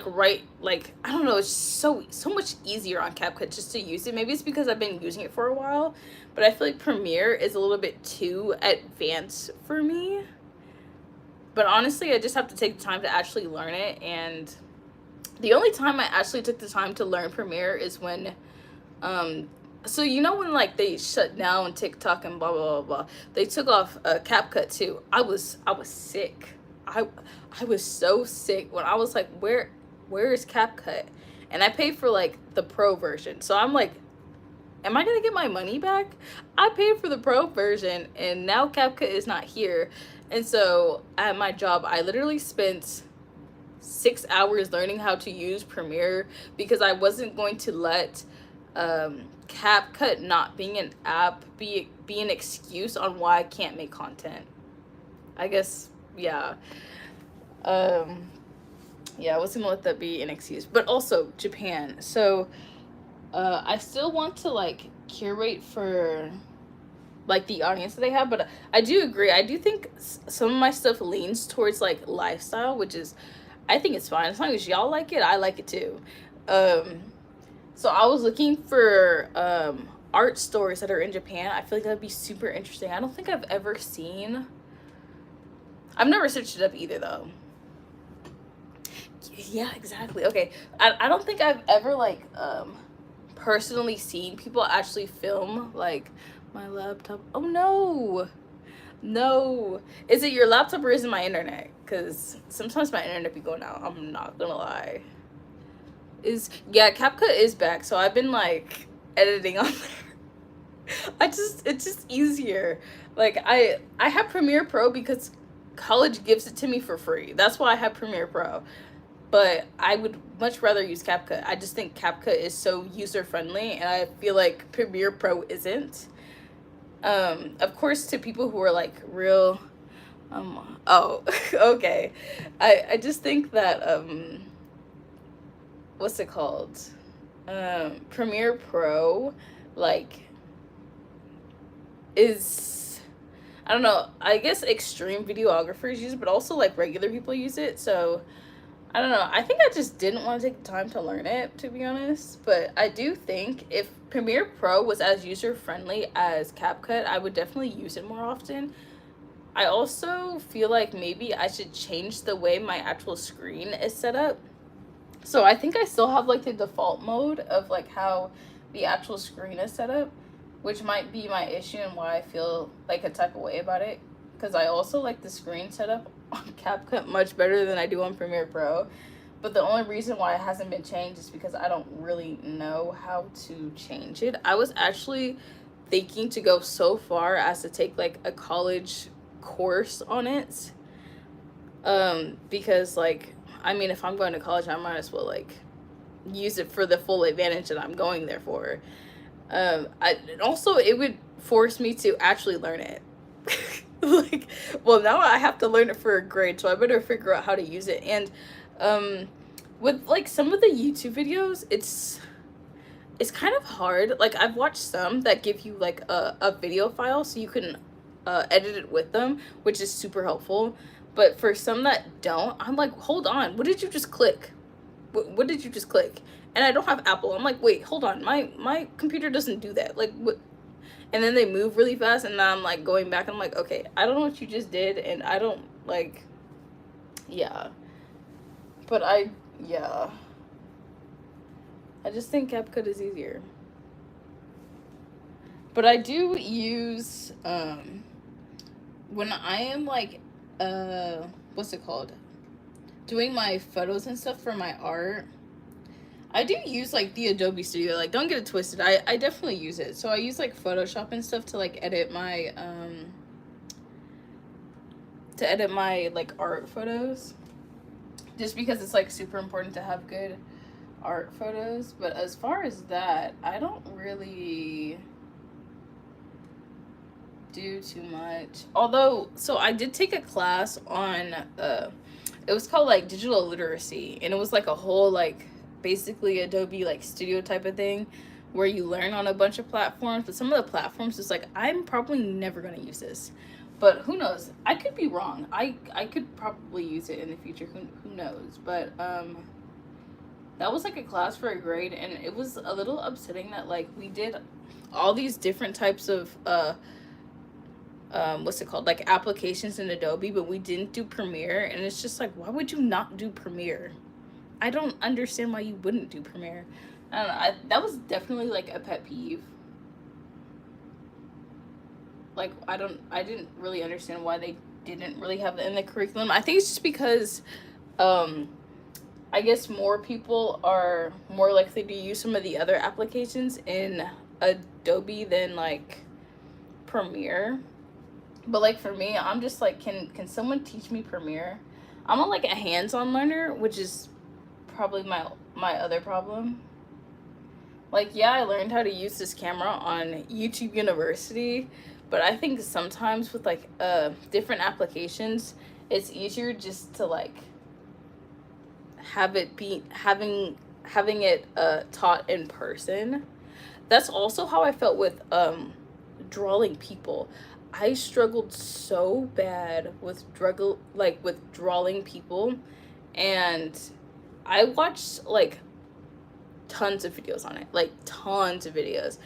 right, like I don't know, it's so much easier on CapCut just to use it. Maybe it's because I've been using it for a while, but I feel like Premiere is a little bit too advanced for me. But honestly, I just have to take the time to actually learn it, and the only time I actually took the time to learn Premiere is when so you know when like they shut down TikTok and blah blah blah blah, they took off CapCut too. I was sick. I was so sick when I was like, where is CapCut? And I paid for like the pro version, so I'm like, am I gonna get my money back? I paid for the pro version and now CapCut is not here. And so at my job, I literally spent 6 hours learning how to use Premiere because I wasn't going to let CapCut not being an app be an excuse on why I can't make content. I guess, yeah. Yeah, I wasn't gonna let that be an excuse. But also Japan. So I still want to like curate for like the audience that they have, but I do agree. I do think some of my stuff leans towards like lifestyle, which is, I think it's fine as long as y'all like it. I like it too. So I was looking for art stores that are in Japan. I feel like that'd be super interesting. I don't think I've ever seen. I've never searched it up either though. Yeah, exactly. Okay, I don't think I've ever like personally seen people actually film like my laptop. Oh no, is it your laptop or is it my internet? Because sometimes my internet be going out, I'm not gonna lie. Yeah, CapCut is back, so I've been like editing on there. It's just easier. Like I have Premiere Pro because college gives it to me for free. That's why I have Premiere Pro. But I would much rather use CapCut. I just think CapCut is so user-friendly, and I feel like Premiere Pro isn't. Of course, to people who are like real, oh, okay. I just think that, what's it called? Premiere Pro, like, is, I don't know, I guess extreme videographers use it, but also like regular people use it, so I don't know. I think I just didn't want to take the time to learn it, to be honest. But I do think if Premiere Pro was as user-friendly as CapCut, I would definitely use it more often. I also feel like maybe I should change the way my actual screen is set up. So I think I still have like the default mode of like how the actual screen is set up, which might be my issue and why I feel like a type of way about it. Because I also like the screen setup on CapCut much better than I do on Premiere Pro. But the only reason why it hasn't been changed is because I don't really know how to change it. I was actually thinking to go so far as to take like a college course on it. Because like, I mean, if I'm going to college, I might as well like use it for the full advantage that I'm going there for. Also, it would force me to actually learn it. Like, well, now I have to learn it for a grade, so I better figure out how to use it. And with like some of the YouTube videos, it's kind of hard. Like I've watched some that give you like a video file so you can edit it with them, which is super helpful. But for some that don't, I'm like, hold on, what did you just click? What did you just click? And I don't have Apple. I'm like, wait, hold on, my computer doesn't do that. Like, what? And then they move really fast, and now I'm like going back, and I'm like, okay, I don't know what you just did, and I don't like, yeah. But yeah, I just think CapCut is easier. But I do use when I am like what's it called, doing my photos and stuff for my art, I do use like the Adobe Studio. Like, don't get it twisted, I definitely use it. So I use like Photoshop and stuff to like edit my like art photos, just because it's like super important to have good art photos. But as far as that, I don't really do too much. Although, so I did take a class on it was called like digital literacy, and it was like a whole like basically Adobe like Studio type of thing, where you learn on a bunch of platforms. But some of the platforms is like, I'm probably never going to use this, but who knows, I could be wrong. I could probably use it in the future, who knows. But that was like a class for a grade, and it was a little upsetting that like we did all these different types of what's it called, like applications in Adobe, but we didn't do Premiere. And it's just like, why would you not do Premiere? I don't understand why you wouldn't do Premiere. I don't know, that was definitely like a pet peeve. Like, I didn't really understand why they didn't really have it in the curriculum. I think it's just because I guess more people are more likely to use some of the other applications in Adobe than like Premiere. But like for me, I'm just like, can someone teach me Premiere? I'm like a hands-on learner, which is probably my other problem. Like, yeah, I learned how to use this camera on YouTube University, but I think sometimes with like different applications, it's easier just to like have it be having it taught in person. That's also how I felt with drawing people. I struggled so bad with drawing people, and I watched like tons of videos on it, like tons of videos,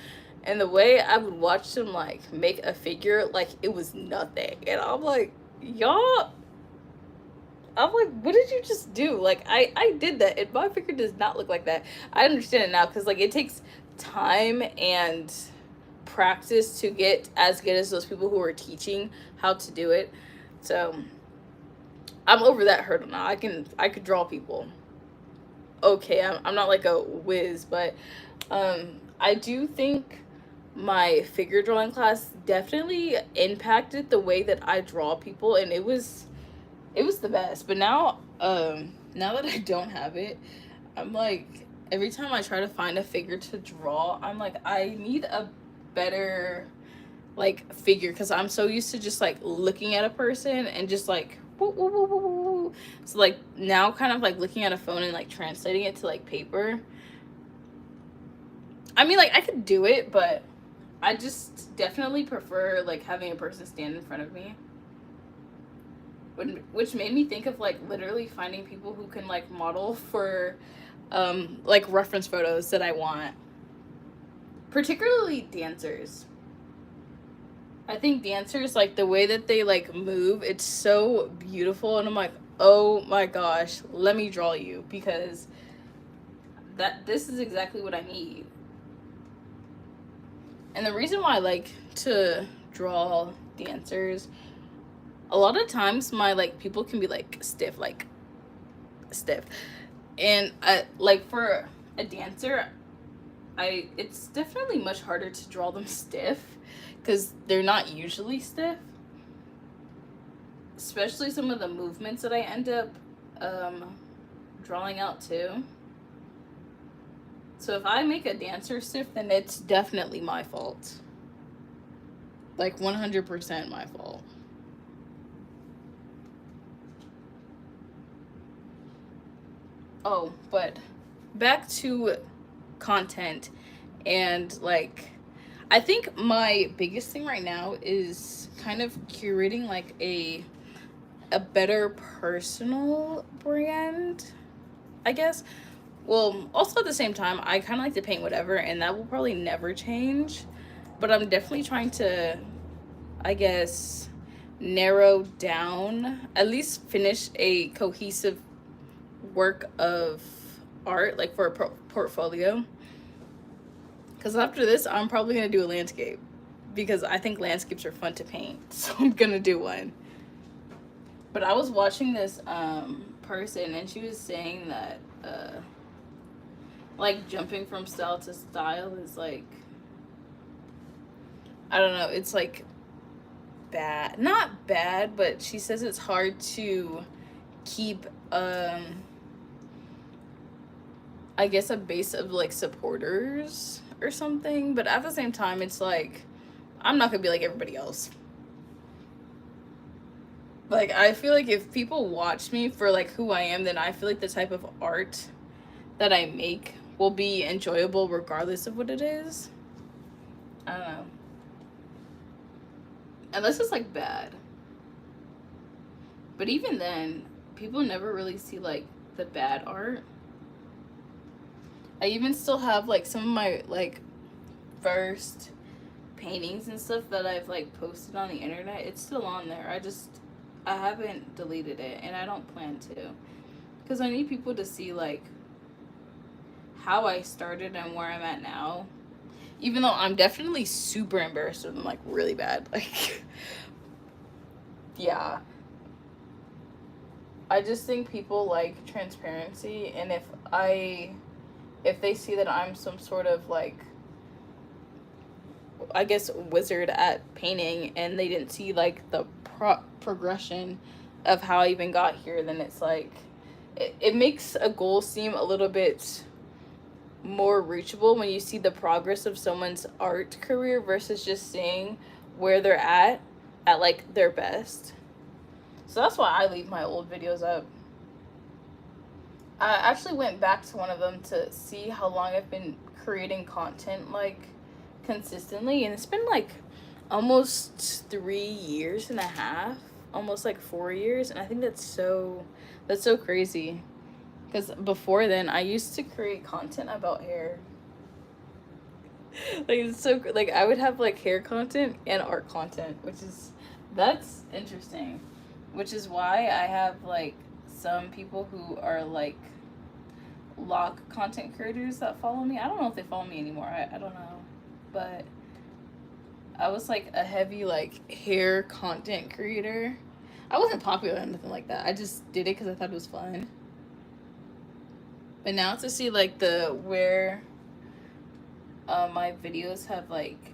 and the way I would watch them like make a figure, like it was nothing, and I'm like, y'all, I'm like, what did you just do? Like, I did that, and my figure does not look like that. I understand it now, because like it takes time and practice to get as good as those people who are teaching how to do it. So I'm over that hurdle now. I could draw people. Okay, I'm not like a whiz, but I do think my figure drawing class definitely impacted the way that I draw people, and it was the best. But now now that I don't have it, I'm like, every time I try to find a figure to draw, I'm like, I need a better like figure, because I'm so used to just like looking at a person and just like woo, woo, woo, woo, woo. So like now kind of like looking at a phone and like translating it to like paper, I mean, like I could do it, but I just definitely prefer like having a person stand in front of me, which made me think of like literally finding people who can like model for like reference photos that I want. Particularly dancers. I think dancers, like the way that they like move, it's so beautiful, and I'm like, oh my gosh, let me draw you, because this is exactly what I need. And the reason why I like to draw dancers, a lot of times my like people can be like stiff, and like for a dancer, it's definitely much harder to draw them stiff, because they're not usually stiff, especially some of the movements that I end up drawing out too. So if I make a dancer stiff, then it's definitely my fault, like 100% my fault. Oh, but back to content, and like I think my biggest thing right now is kind of curating like a a better personal brand, I guess. Well, also at the same time, I kind of like to paint whatever, and that will probably never change. But I'm definitely trying to, I guess, narrow down, at least finish a cohesive work of art, like for a portfolio. Because after this, I'm probably going to do a landscape. Because I think landscapes are fun to paint. So I'm going to do one. But I was watching this person, and she was saying that like jumping from style to style is like, I don't know, it's like bad, not bad, but she says it's hard to keep I guess a base of like supporters or something. But at the same time, it's like, I'm not gonna be like everybody else. Like, I feel like if people watch me for like who I am, then I feel like the type of art that I make will be enjoyable regardless of what it is. I don't know. Unless it's like bad. But even then, people never really see like the bad art. I even still have like some of my like first paintings and stuff that I've like posted on the internet. It's still on there. I haven't deleted it, and I don't plan to, because I need people to see like how I started and where I'm at now. Even though I'm definitely super embarrassed of them, like really bad. Like, yeah. I just think people like transparency, and if they see that I'm some sort of like, I guess, wizard at painting, and they didn't see like the progression of how I even got here, then it's like, it makes a goal seem a little bit more reachable when you see the progress of someone's art career versus just seeing where they're at like their best. So that's why I leave my old videos up. I actually went back to one of them to see how long I've been creating content like consistently, and it's been like almost 3.5 years, almost like 4 years, and I think that's so crazy. Because before then, I used to create content about hair. Like, it's so, like, I would have, like, hair content and art content, that's interesting. Which is why I have, like, some people who are, like, lock content creators that follow me. I don't know if they follow me anymore. I don't know. But I was, like, a heavy, like, hair content creator. I wasn't popular or anything like that. I just did it because I thought it was fun. But now to see like where my videos have like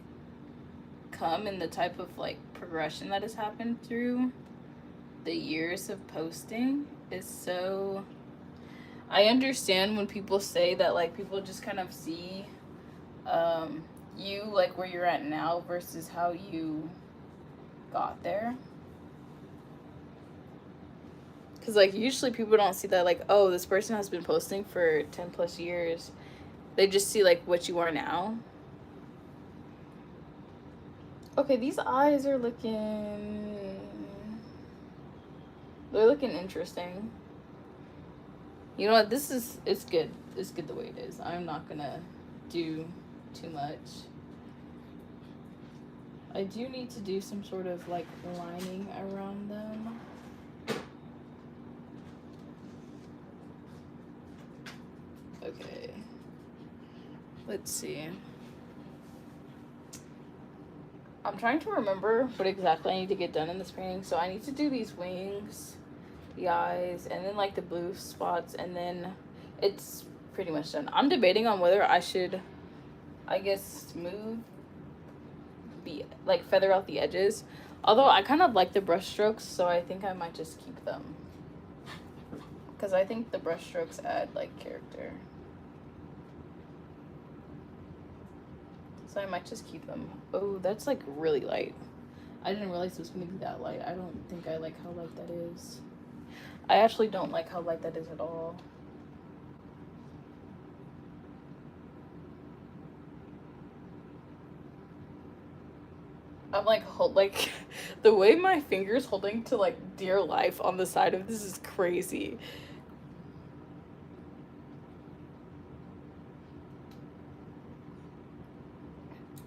come, and the type of like progression that has happened through the years of posting is so, I understand when people say that like people just kind of see you like where you're at now versus how you got there. Because, like, usually people don't see that, like, oh, this person has been posting for 10 plus years. They just see, like, what you are now. Okay, these eyes are looking... They're looking interesting. You know what? It's good. It's good the way it is. I'm not gonna do too much. I do need to do some sort of, like, lining around them. Okay, let's see. I'm trying to remember what exactly I need to get done in this painting. So I need to do these wings, the eyes, and then like the blue spots, and then it's pretty much done. I'm debating on whether I should, I guess, feather out the edges. Although I kind of like the brush strokes, so I think I might just keep them. Because I think the brush strokes add like character. So I might just keep them. Oh, that's like really light. I didn't realize it was going to be that light. I don't think I like how light that is. I actually don't like how light that is at all. I'm like, like the way my finger's holding to like dear life on the side of this is crazy.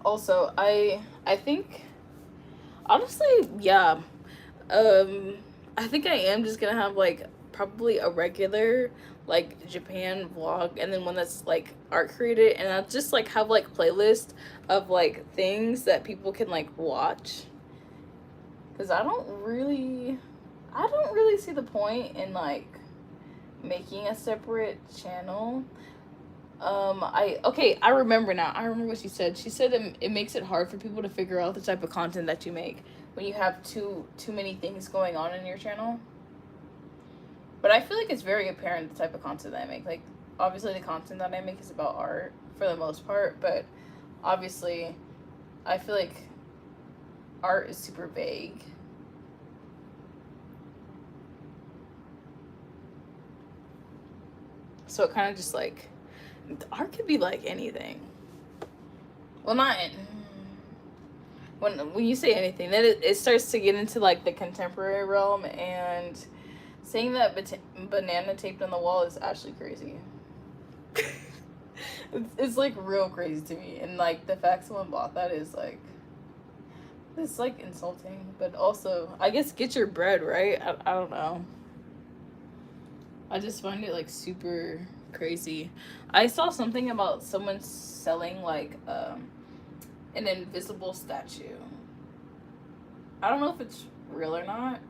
Also, I think honestly, yeah. I think I am just gonna have like probably a regular like Japan vlog, and then one that's like art created, and I'll just like have like playlist of like things that people can like watch. Cause I don't really see the point in like making a separate channel. I remember now. I remember what she said. She said it makes it hard for people to figure out the type of content that you make when you have too many things going on in your channel. But I feel like it's very apparent the type of content that I make. Like, obviously the content that I make is about art for the most part, but obviously I feel like art is super vague. So it kind of just like, art could be like anything. Well, not when you say anything, then it starts to get into like the contemporary realm, and saying that banana taped on the wall is actually crazy. It's like real crazy to me, and like the fact someone bought that is like, it's like insulting, but also I guess get your bread, right? I don't know. I just find it like super crazy. I saw something about someone selling like an invisible statue. I don't know if it's real or not.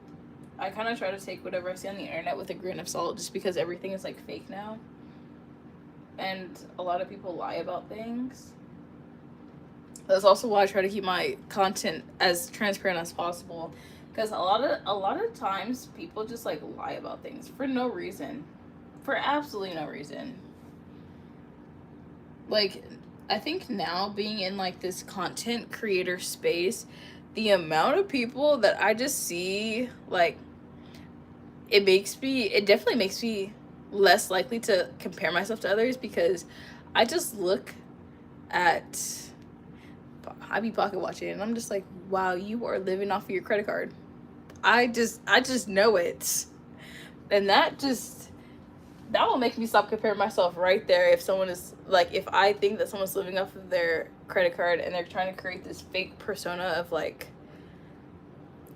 I kind of try to take whatever I see on the internet with a grain of salt, just because everything is like fake now, and a lot of people lie about things. That's also why I try to keep my content as transparent as possible, because a lot of times people just like lie about things for no reason, for absolutely no reason. Like, I think now being in like this content creator space, the amount of people that I just see, like, it definitely makes me less likely to compare myself to others, because I just look at, I be pocket watching, and I'm just like, wow, you are living off of your credit card. I just know it. And that will make me stop comparing myself right there. If someone is like, if I think that someone's living off of their credit card and they're trying to create this fake persona of like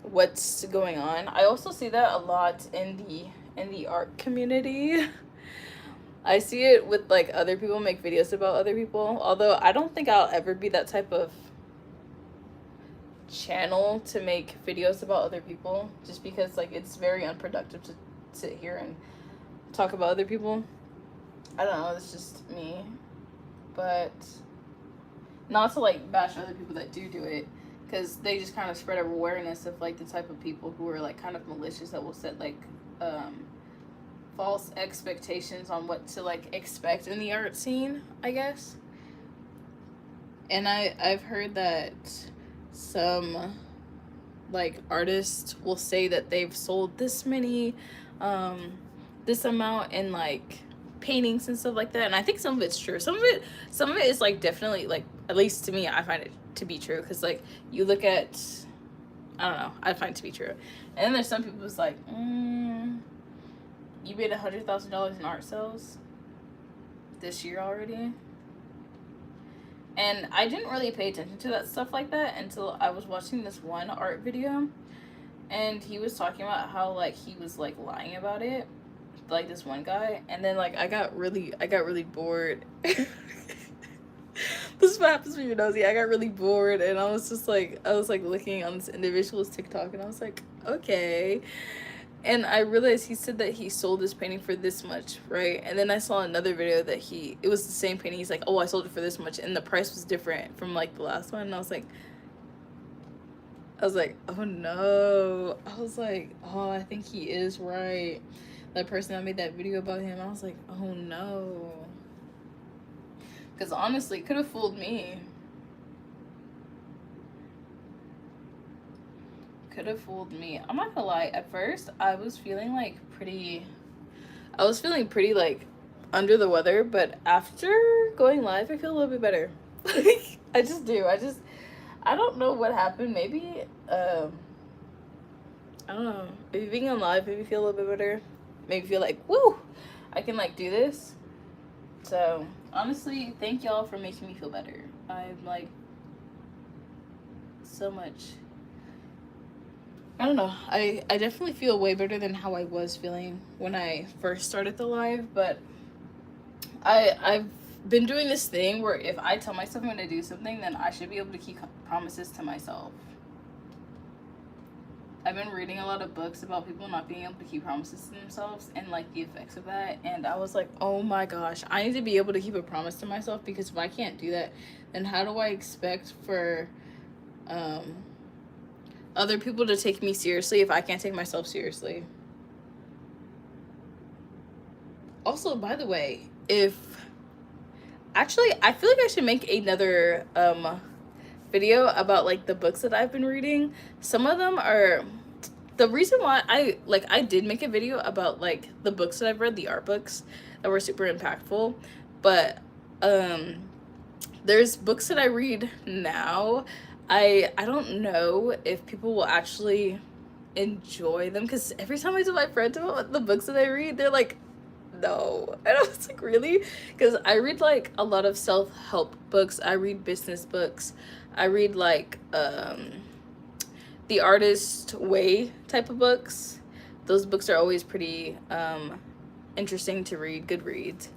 what's going on. I also see that a lot in the art community. I see it with like other people make videos about other people, although I don't think I'll ever be that type of channel to make videos about other people, just because like it's very unproductive to sit here and talk about other people. I don't know, it's just me. But not to like bash other people that do it, because they just kind of spread awareness of like the type of people who are like kind of malicious, that will set like false expectations on what to like expect in the art scene, I guess. And I've heard that some like artists will say that they've sold this many this amount in like paintings and stuff like that, and I think some of it's true. Some of it is like definitely, like, at least to me, I find it to be true, because like you look at, I don't know, I find it to be true. And then there's some people who's like, you made $100,000 in art sales this year already. And I didn't really pay attention to that stuff like that until I was watching this one art video, and he was talking about how like he was like lying about it, like this one guy. And then like I got really bored. This is what happens when you're nosy. I got really bored, and I was looking on this individual's TikTok, and I was like, okay. And I realized he said that he sold this painting for this much, right? And then I saw another video that it was the same painting. He's like, oh, I sold it for this much, and the price was different from like the last one. And I was like, oh no. I was like, oh, I think he is right. That person that made that video about him, I was like, oh no. Because honestly, it could have fooled me. Could have fooled me. I'm not gonna lie, at first I was feeling pretty like under the weather, but after going live I feel a little bit better. I just do. I don't know what happened. Maybe, I don't know. Maybe being alive made me feel a little bit better. Made me feel like, woo, I can like do this. So honestly, thank y'all for making me feel better. I'm like so much. I don't know. I definitely feel way better than how I was feeling when I first started the live, but I've been doing this thing where if I tell myself I'm going to do something, then I should be able to keep promises to myself. I've been reading a lot of books about people not being able to keep promises to themselves and like the effects of that, and I was like, oh my gosh, I need to be able to keep a promise to myself, because if I can't do that, then how do I expect for other people to take me seriously if I can't take myself seriously? Also, by the way, if actually, I feel like I should make another video about like the books that I've been reading. Some of them are the reason why I did make a video about like the books that I've read, the art books that were super impactful, but there's books that I read now. I don't know if people will actually enjoy them, because every time I tell my friends about the books that I read, they're like, no. And I was like, really? Because I read like a lot of self-help books. I read business books. I read like the artist way type of books. Those books are always pretty interesting to read. Good reads.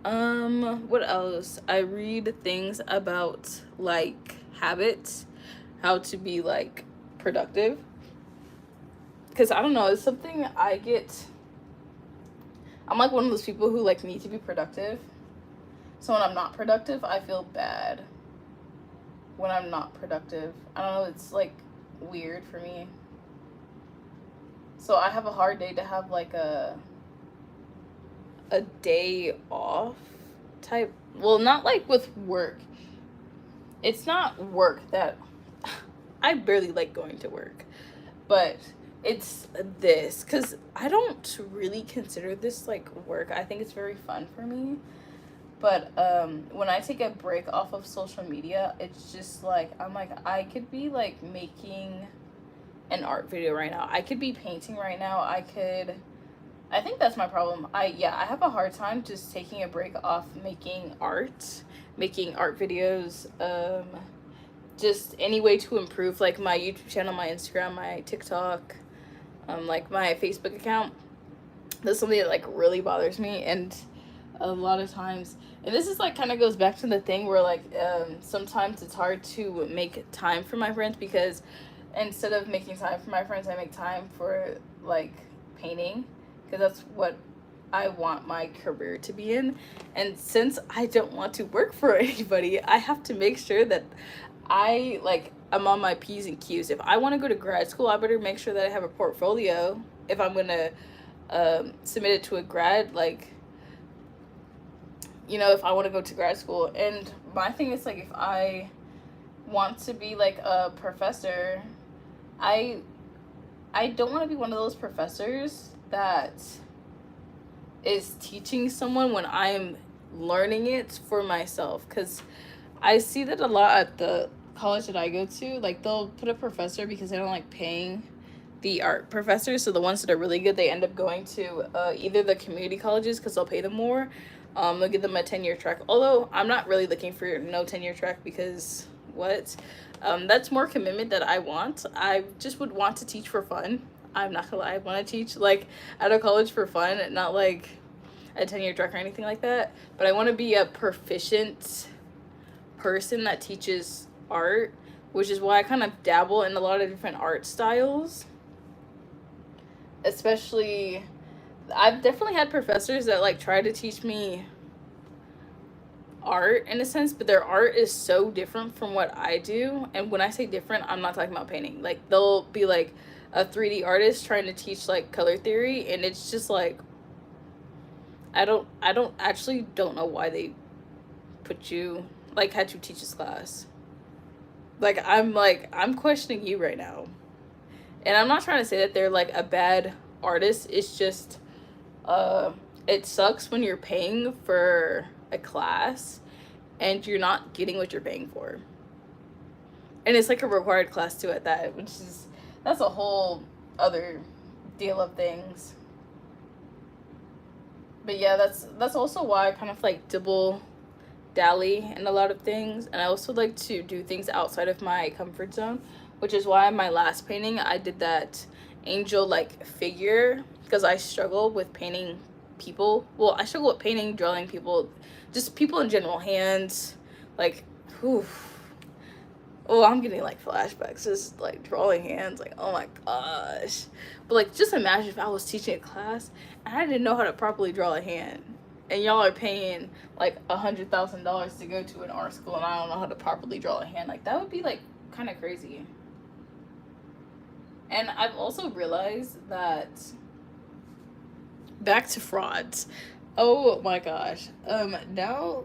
What else? I read things about like habits, how to be like productive, because I don't know, it's something I'm like one of those people who like need to be productive. So when I'm not productive, I feel bad. When I'm not productive, I don't know, it's like weird for me. So I have a hard day to have like a day off type. Well, not like with work. It's not work that I barely like going to work, but it's this, because I don't really consider this like work. I think it's very fun for me, but when I take a break off of social media, it's just like I'm like, I could be like making an art video right now, I could be painting right now, I think that's my problem. I have a hard time just taking a break off making art videos, just any way to improve like my YouTube channel, my Instagram, my TikTok, like my Facebook account. That's something that like really bothers me, and a lot of times, and this is like kind of goes back to the thing where like sometimes it's hard to make time for my friends, because instead of making time for my friends, I make time for like painting, because that's what I want my career to be in. And since I don't want to work for anybody, I have to make sure that I'm on my P's and Q's. If I want to go to grad school, I better make sure that I have a portfolio if I'm gonna submit it to a grad, like, you know, if I want to go to grad school. And my thing is like, if I want to be like a professor, I don't want to be one of those professors that is teaching someone when I'm learning it for myself, because I see that a lot at the college that I go to. Like, they'll put a professor because they don't like paying the art professors. So the ones that are really good, they end up going to either the community colleges because they'll pay them more. They'll give them a 10-year track. Although I'm not really looking for no 10-year track, because what? That's more commitment that I want. I just would want to teach for fun. I'm not gonna lie, I want to teach like at a college for fun, not like a 10-year track or anything like that. But I want to be a proficient person that teaches art, which is why I kind of dabble in a lot of different art styles. Especially, I've definitely had professors that like try to teach me art in a sense, but their art is so different from what I do. And when I say different, I'm not talking about painting. Like, they'll be like a 3D artist trying to teach like color theory, and it's just like, I don't actually don't know why they put you like had to teach this class. Like, I'm questioning you right now. And I'm not trying to say that they're like a bad artist. It's just it sucks when you're paying for a class and you're not getting what you're paying for. And it's like a required class too at that, which is, that's a whole other deal of things. But yeah, that's also why I kind of like dibble dally in a lot of things, and I also like to do things outside of my comfort zone, which is why my last painting I did that angel like figure, because I struggle with painting people. Well, I struggle with painting, drawing people, just people in general, hands, like, whew. Oh, I'm getting like flashbacks, just like drawing hands, like, oh my gosh. But like, just imagine if I was teaching a class and I didn't know how to properly draw a hand, and y'all are paying like $100,000 to go to an art school, and I don't know how to properly draw a hand. Like, that would be like kind of crazy. And I've also realized that, back to frauds. Oh my gosh. Now,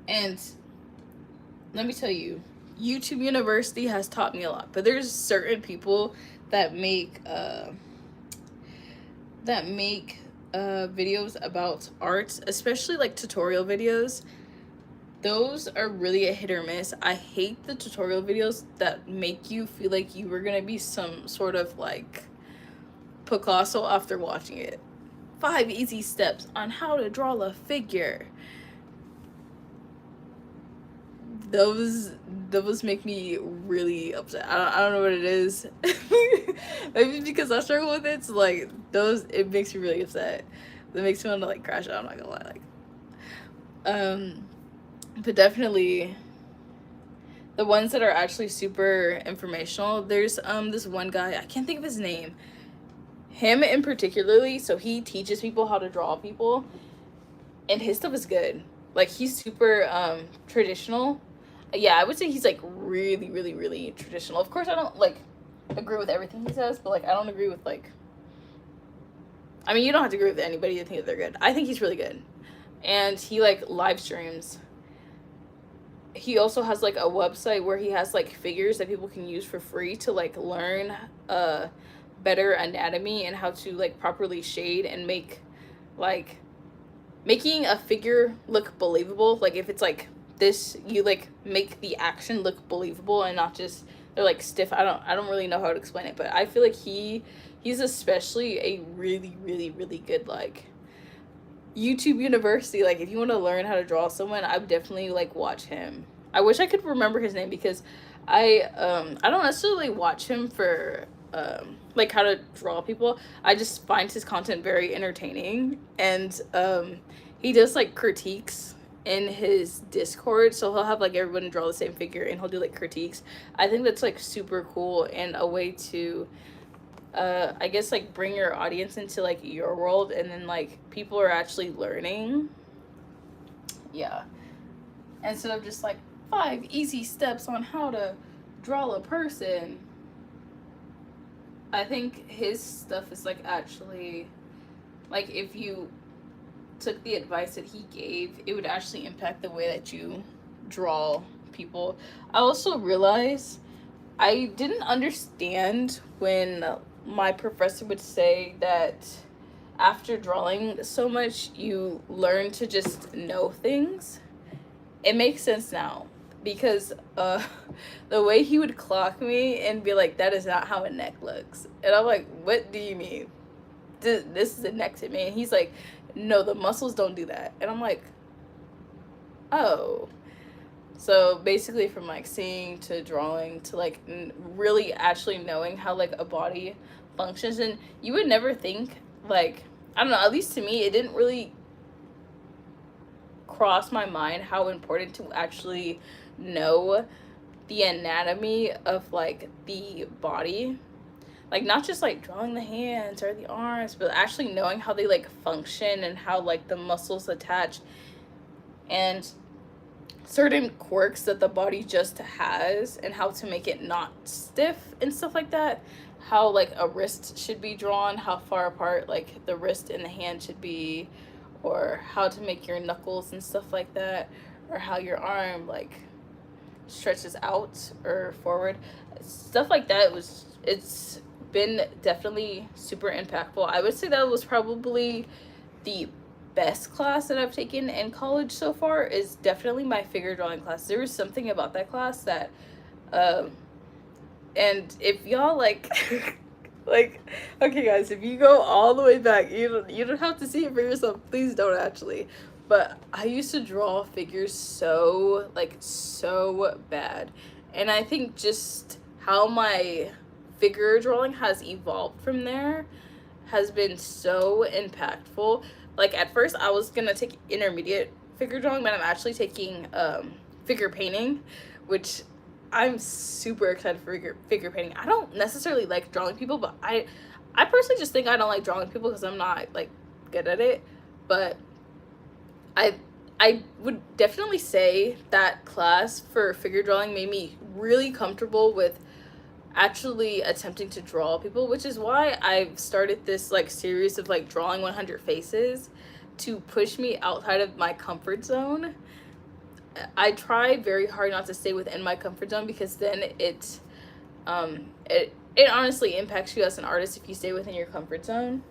and let me tell you, YouTube University has taught me a lot, but there's certain people that make videos about art, especially like tutorial videos. Those are really a hit or miss. I hate the tutorial videos that make you feel like you were gonna be some sort of like Picasso after watching it. 5 easy steps on how to draw a figure. Those make me really upset. I don't know what it is. Maybe because I struggle with it. So like, it makes me really upset. That makes me want to like crash out. I'm not gonna lie. Like, but definitely the ones that are actually super informational. There's this one guy, I can't think of his name. Him in particularly, so he teaches people how to draw people, and his stuff is good. Like, he's super traditional. Yeah, I would say he's like really, really, really traditional. Of course, I don't like agree with everything he says, but like, I don't agree with like, I mean, you don't have to agree with anybody to think that they're good. I think he's really good. And he like live streams. He also has like a website where he has like figures that people can use for free to like learn better anatomy and how to like properly shade and make like making a figure look believable. Like, if it's like this, you like make the action look believable and not just they're like stiff. I don't really know how to explain it, but I feel like he's especially a really, really, really good like YouTube University. Like, if you want to learn how to draw someone, I would definitely like watch him. I wish I could remember his name, because I don't necessarily watch him for like how to draw people. I just find his content very entertaining, and he does like critiques in his Discord, so he'll have like everyone draw the same figure and he'll do like critiques. I think that's like super cool and a way to I guess like bring your audience into like your world, and then like people are actually learning. Yeah. Instead of just like 5 easy steps on how to draw a person. I think his stuff is like actually, like, if you took the advice that he gave, it would actually impact the way that you draw people. I also realized I didn't understand when my professor would say that after drawing so much, you learn to just know things. It makes sense now, because the way he would clock me and be like, that is not how a neck looks. And I'm like, what do you mean? This is a neck to me. And he's like, no, the muscles don't do that. And I'm like, oh. So basically, from like seeing to drawing to like really actually knowing how like a body functions. And you would never think, like, I don't know, at least to me, it didn't really cross my mind how important to actually know the anatomy of like the body. Like, not just like drawing the hands or the arms, but actually knowing how they like function and how like the muscles attach, and certain quirks that the body just has, and how to make it not stiff and stuff like that. How like a wrist should be drawn, how far apart like the wrist and the hand should be, or how to make your knuckles and stuff like that, or how your arm like stretches out or forward, stuff like that. It's been definitely super impactful. I would say that was probably the best class that I've taken in college so far, is definitely my figure drawing class. There was something about that class that And if y'all like like, okay guys, if you go all the way back, you don't have to see it for yourself, please don't actually, but I used to draw figures so like so bad. And I think just how my figure drawing has evolved from there has been so impactful. Like at first I was gonna take intermediate figure drawing, but I'm actually taking figure painting, which I'm super excited for figure painting. I don't necessarily like drawing people, but I personally just think I don't like drawing people because I'm not like good at it. But I would definitely say that class for figure drawing made me really comfortable with actually attempting to draw people, which is why I've started this like series of like drawing 100 faces to push me outside of my comfort zone. I try very hard not to stay within my comfort zone, because then it honestly impacts you as an artist if you stay within your comfort zone.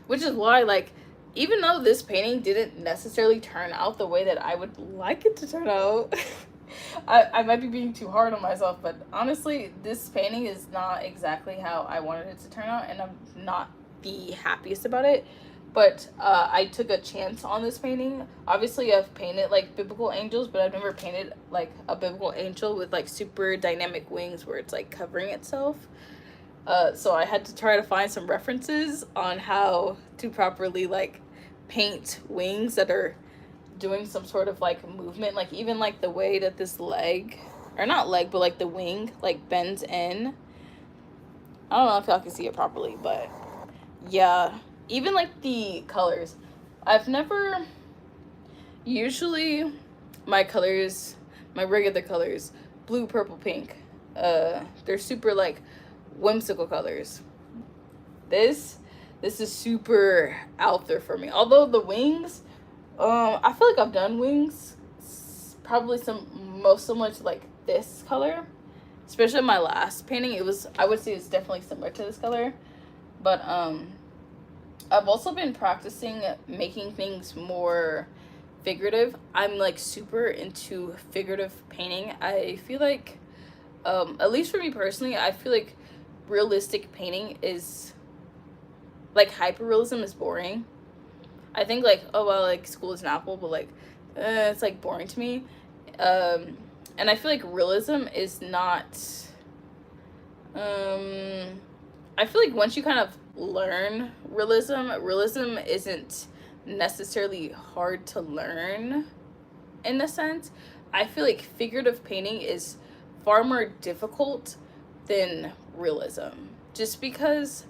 Which is why, like, even though this painting didn't necessarily turn out the way that I would like it to turn out, I might be being too hard on myself, but honestly, this painting is not exactly how I wanted it to turn out, and I'm not the happiest about it. But I took a chance on this painting. Obviously, I've painted like biblical angels, but I've never painted like a biblical angel with like super dynamic wings where it's like covering itself. So I had to try to find some references on how to properly like paint wings that are doing some sort of like movement, like even like the way that this leg, or not leg, but like the wing like bends in. I don't know if y'all can see it properly, but yeah, even like the colors. I've never, usually my colors, my regular colors, blue, purple, pink, they're super like whimsical colors. This is super out there for me. Although the wings, I feel like I've done wings probably most similar to like this color, especially my last painting. It was, I would say it's definitely similar to this color, but I've also been practicing making things more figurative. I'm like super into figurative painting. I feel like, at least for me personally, I feel like realistic painting is, like hyperrealism is boring. I think like, oh well, like school is an apple, but like, it's like boring to me. And I feel like realism is not, I feel like once you kind of learn realism isn't necessarily hard to learn in a sense. I feel like figurative painting is far more difficult than realism, just because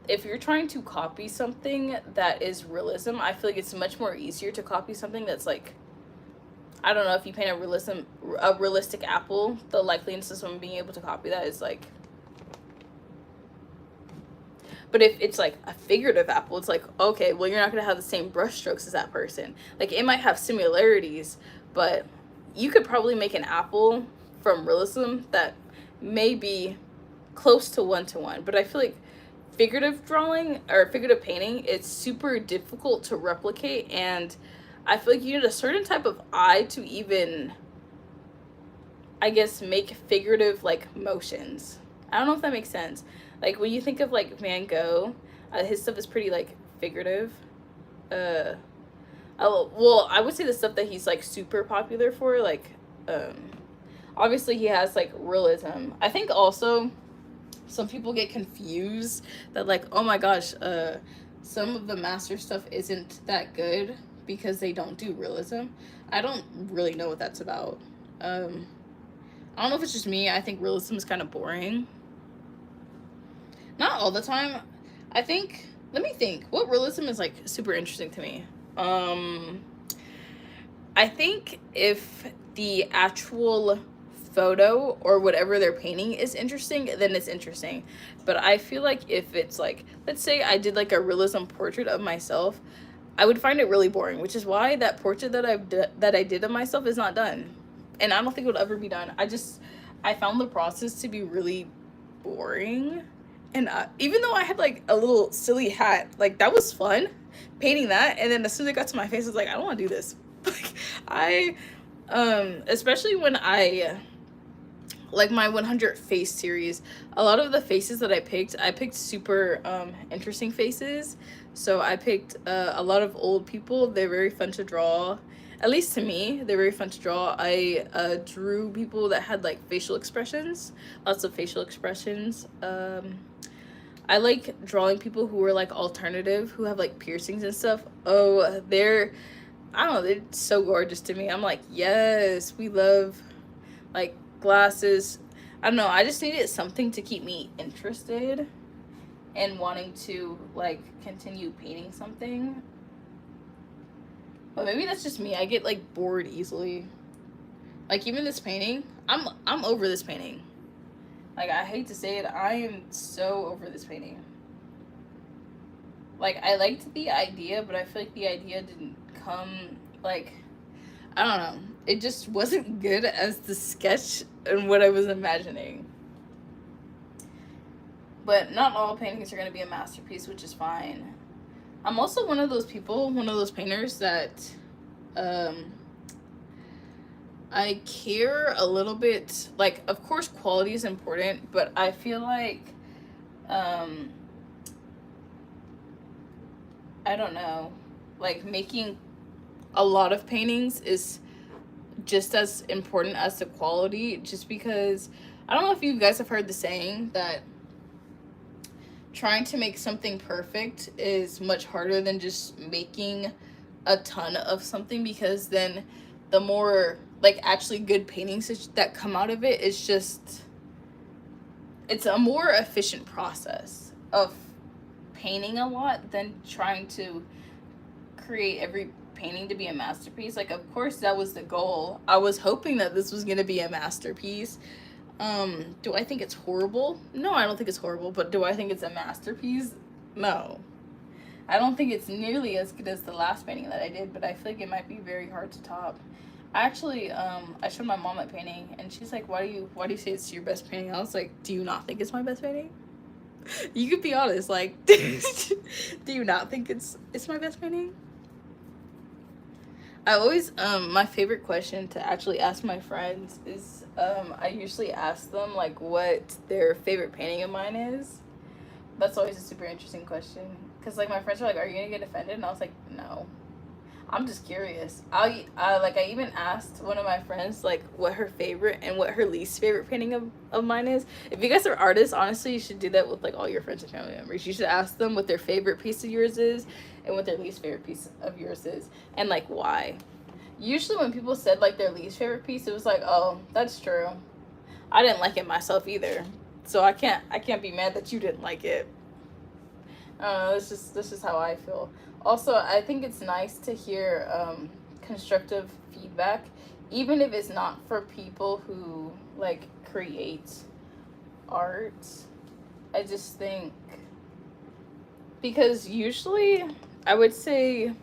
if you're trying to copy something that is realism, I feel like it's much more easier to copy something that's like, I don't know, if you paint a realistic apple, the likeliness of someone being able to copy that is like, but if it's like a figurative apple, it's like, okay, well, you're not going to have the same brush strokes as that person. Like, it might have similarities, but you could probably make an apple from realism that may be close to one-to-one. But I feel like figurative drawing or figurative painting, it's super difficult to replicate. And I feel like you need a certain type of eye to even, I guess, make figurative, like, motions. I don't know if that makes sense. Like, when you think of, like, Van Gogh, his stuff is pretty, like, figurative. Well, I would say the stuff that he's, like, super popular for, like, obviously he has, like, realism. I think also some people get confused that, like, oh my gosh, some of the master stuff isn't that good because they don't do realism. I don't really know what that's about. I don't know if it's just me. I think realism is kind of boring. Not all the time. I think, let me think. What realism is like super interesting to me? I think if the actual photo or whatever they're painting is interesting, then it's interesting. But I feel like if it's like, let's say I did like a realism portrait of myself, I would find it really boring, which is why that portrait that I did of myself is not done. And I don't think it will ever be done. I found the process to be really boring. And even though I had like a little silly hat, like that was fun painting that. And then as soon as it got to my face, I was like, I don't want to do this. Like especially when I like my 100 face series, a lot of the faces that I picked super interesting faces. So I picked a lot of old people. They're very fun to draw. At least to me, they're very fun to draw. I drew people that had like facial expressions, lots of facial expressions. I like drawing people who are like alternative, who have like piercings and stuff. Oh, I don't know, they're so gorgeous to me. I'm like, yes, we love like glasses. I don't know, I just needed something to keep me interested and wanting to like continue painting something. But maybe that's just me. I get like bored easily. Like even this painting, I'm over this painting. Like I hate to say it, I am so over this painting. Like I liked the idea, but I feel like the idea didn't come like, I don't know. It just wasn't good as the sketch and what I was imagining. But not all paintings are going to be a masterpiece, which is fine. I'm also one of those people, one of those painters that I care a little bit. Like, of course, quality is important, but I feel like, I don't know, like making a lot of paintings is just as important as the quality, just because I don't know if you guys have heard the saying that trying to make something perfect is much harder than just making a ton of something, because then the more like actually good paintings that come out of it, it's a more efficient process of painting a lot than trying to create every painting to be a masterpiece. Like, of course that was the goal. I was hoping that this was gonna be a masterpiece. Do I think it's horrible? No, I don't think it's horrible, but do I think it's a masterpiece? No. I don't think it's nearly as good as the last painting that I did, but I feel like it might be very hard to top. I actually, I showed my mom that painting, and she's like, why do you say it's your best painting? I was like, do you not think it's my best painting? You could be honest, like, do you not think it's my best painting? I always, my favorite question to actually ask my friends is, I usually ask them, like, what their favorite painting of mine is. That's always a super interesting question. Because, like, my friends are like, are you going to get offended? And I was like, no. I'm just curious. I even asked one of my friends, like, what her favorite and what her least favorite painting of mine is. If you guys are artists, honestly, you should do that with, like, all your friends and family members. You should ask them what their favorite piece of yours is and what their least favorite piece of yours is, and, like, why. Usually when people said, like, their least favorite piece, it was like, oh, that's true. I didn't like it myself either. So I can't be mad that you didn't like it. That's just how I feel. Also, I think it's nice to hear constructive feedback, even if it's not for people who like create art. I just think, because usually I would say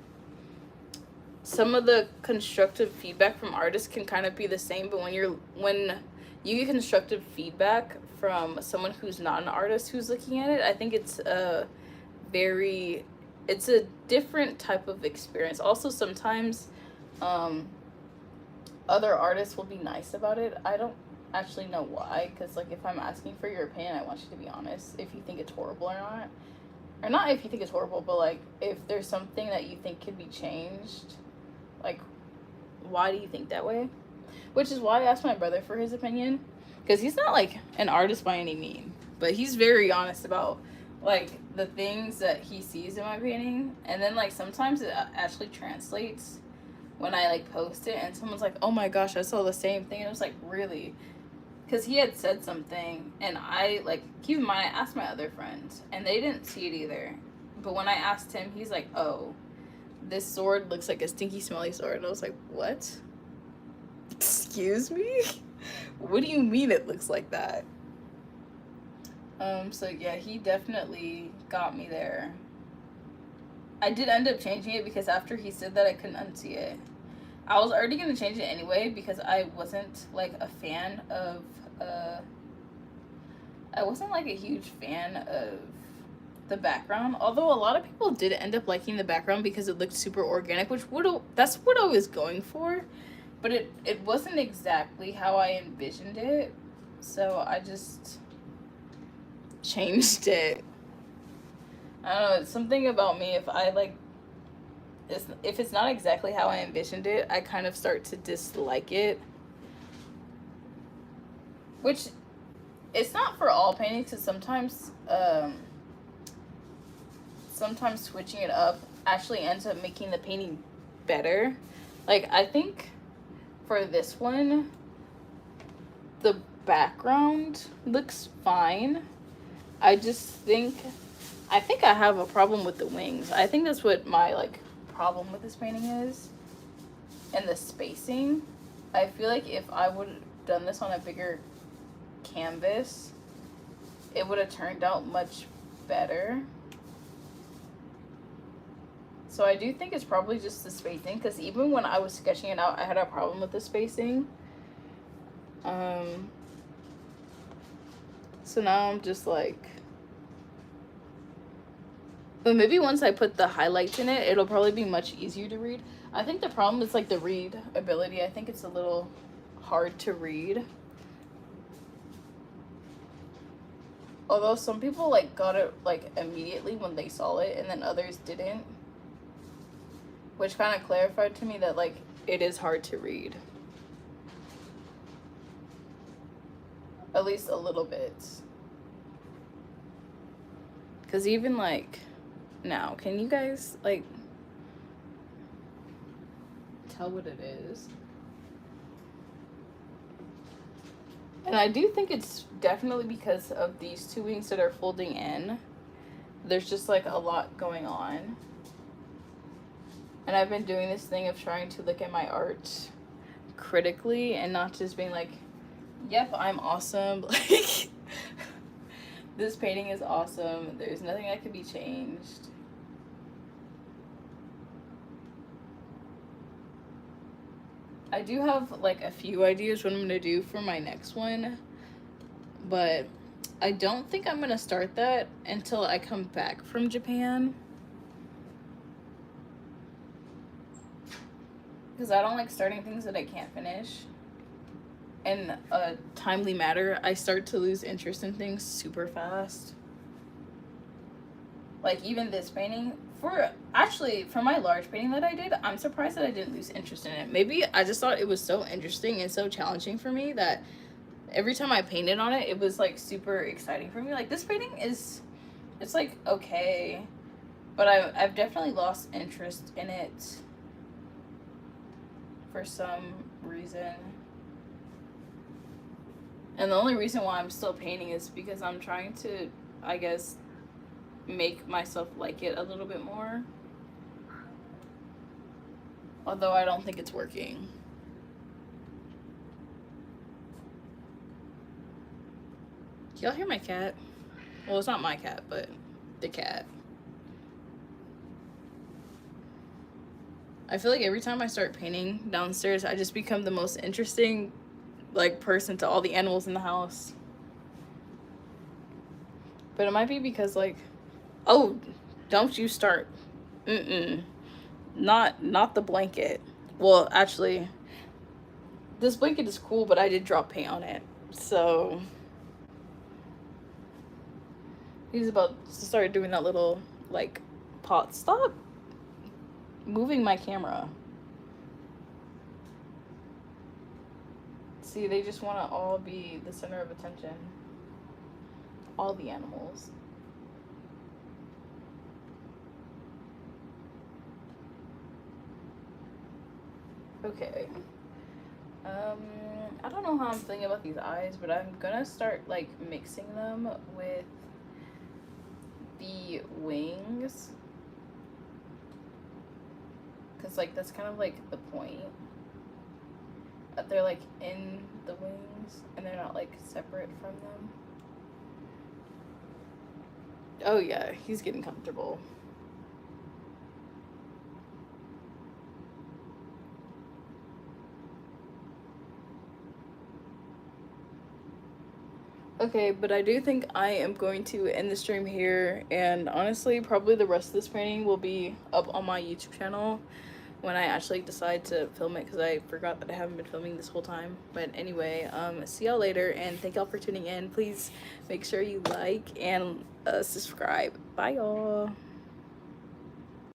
some of the constructive feedback from artists can kind of be the same, but when you get constructive feedback from someone who's not an artist who's looking at it, I think it's a different type of experience. Also, sometimes other artists will be nice about it. I don't actually know why, because like if I'm asking for your opinion, I want you to be honest if you think it's horrible or not. Or not if you think it's horrible, but like if there's something that you think could be changed, like why do you think that way? Which is why I asked my brother for his opinion, because he's not like an artist by any means, but he's very honest about like the things that he sees in my painting. And then like sometimes it actually translates when I like post it and someone's like, oh my gosh, I saw the same thing. And it was like, really? Because he had said something, and I like, keep in mind, I asked my other friends and they didn't see it either. But when I asked him, he's like, oh, this sword looks like a stinky smelly sword. And I was like, what? Excuse me? What do you mean it looks like that? So yeah, he definitely got me there. I did end up changing it because after he said that, I couldn't unsee it. I was already gonna change it anyway because I wasn't like a fan of I wasn't like a huge fan of the background, although a lot of people did end up liking the background because it looked super organic, that's what I was going for, but it wasn't exactly how I envisioned it. So I just changed it. I don't know, it's something about me, if I like, if it's not exactly how I envisioned it, I kind of start to dislike it. Which, it's not for all paintings, because sometimes switching it up actually ends up making the painting better. Like, I think for this one, the background looks fine. I think I have a problem with the wings. I think that's what my like problem with this painting is. And the spacing. I feel like if I would have done this on a bigger canvas, it would have turned out much better. So I do think it's probably just the spacing, because even when I was sketching it out, I had a problem with the spacing. So now I'm just like, but maybe once I put the highlights in it, it'll probably be much easier to read. I think the problem is like the readability. I think it's a little hard to read. Although some people like got it like immediately when they saw it, and then others didn't. Which kind of clarified to me that like it is hard to read. At least a little bit. Because even like now, can you guys like tell what it is? And I do think it's definitely because of these two wings that are folding in. There's just like a lot going on. And I've been doing this thing of trying to look at my art critically and not just being like, yep, I'm awesome. Like, this painting is awesome. There's nothing that could be changed. I do have like a few ideas what I'm gonna do for my next one, but I don't think I'm gonna start that until I come back from Japan. Because I don't like starting things that I can't finish. In a timely matter, I start to lose interest in things super fast. Like even this painting, for my large painting that I did, I'm surprised that I didn't lose interest in it. Maybe I just thought it was so interesting and so challenging for me that every time I painted on it, it was like super exciting for me. Like this painting it's like okay, but I've definitely lost interest in it for some reason. And the only reason why I'm still painting is because I'm trying to, I guess, make myself like it a little bit more. Although I don't think it's working. Can y'all hear my cat? Well, it's not my cat, but the cat. I feel like every time I start painting downstairs, I just become the most interesting like person to all the animals in the house. But it might be because like, oh, don't you start. Not the blanket. Well, actually, this blanket is cool, but I did drop paint on it. So he's about to start doing that little like pot. Stop moving my camera. See, they just want to all be the center of attention. All the animals. Okay. I don't know how I'm feeling about these eyes, but I'm gonna start like mixing them with the wings. Cause like that's kind of like the point. That they're like in the wings and they're not like separate from them. Oh yeah, he's getting comfortable. Okay, but I do think I am going to end the stream here, and honestly, probably the rest of this painting will be up on my YouTube channel. when I actually decide to film it, because I forgot that I haven't been filming this whole time. But anyway, see y'all later, and thank y'all for tuning in. Please make sure you like and subscribe. Bye y'all.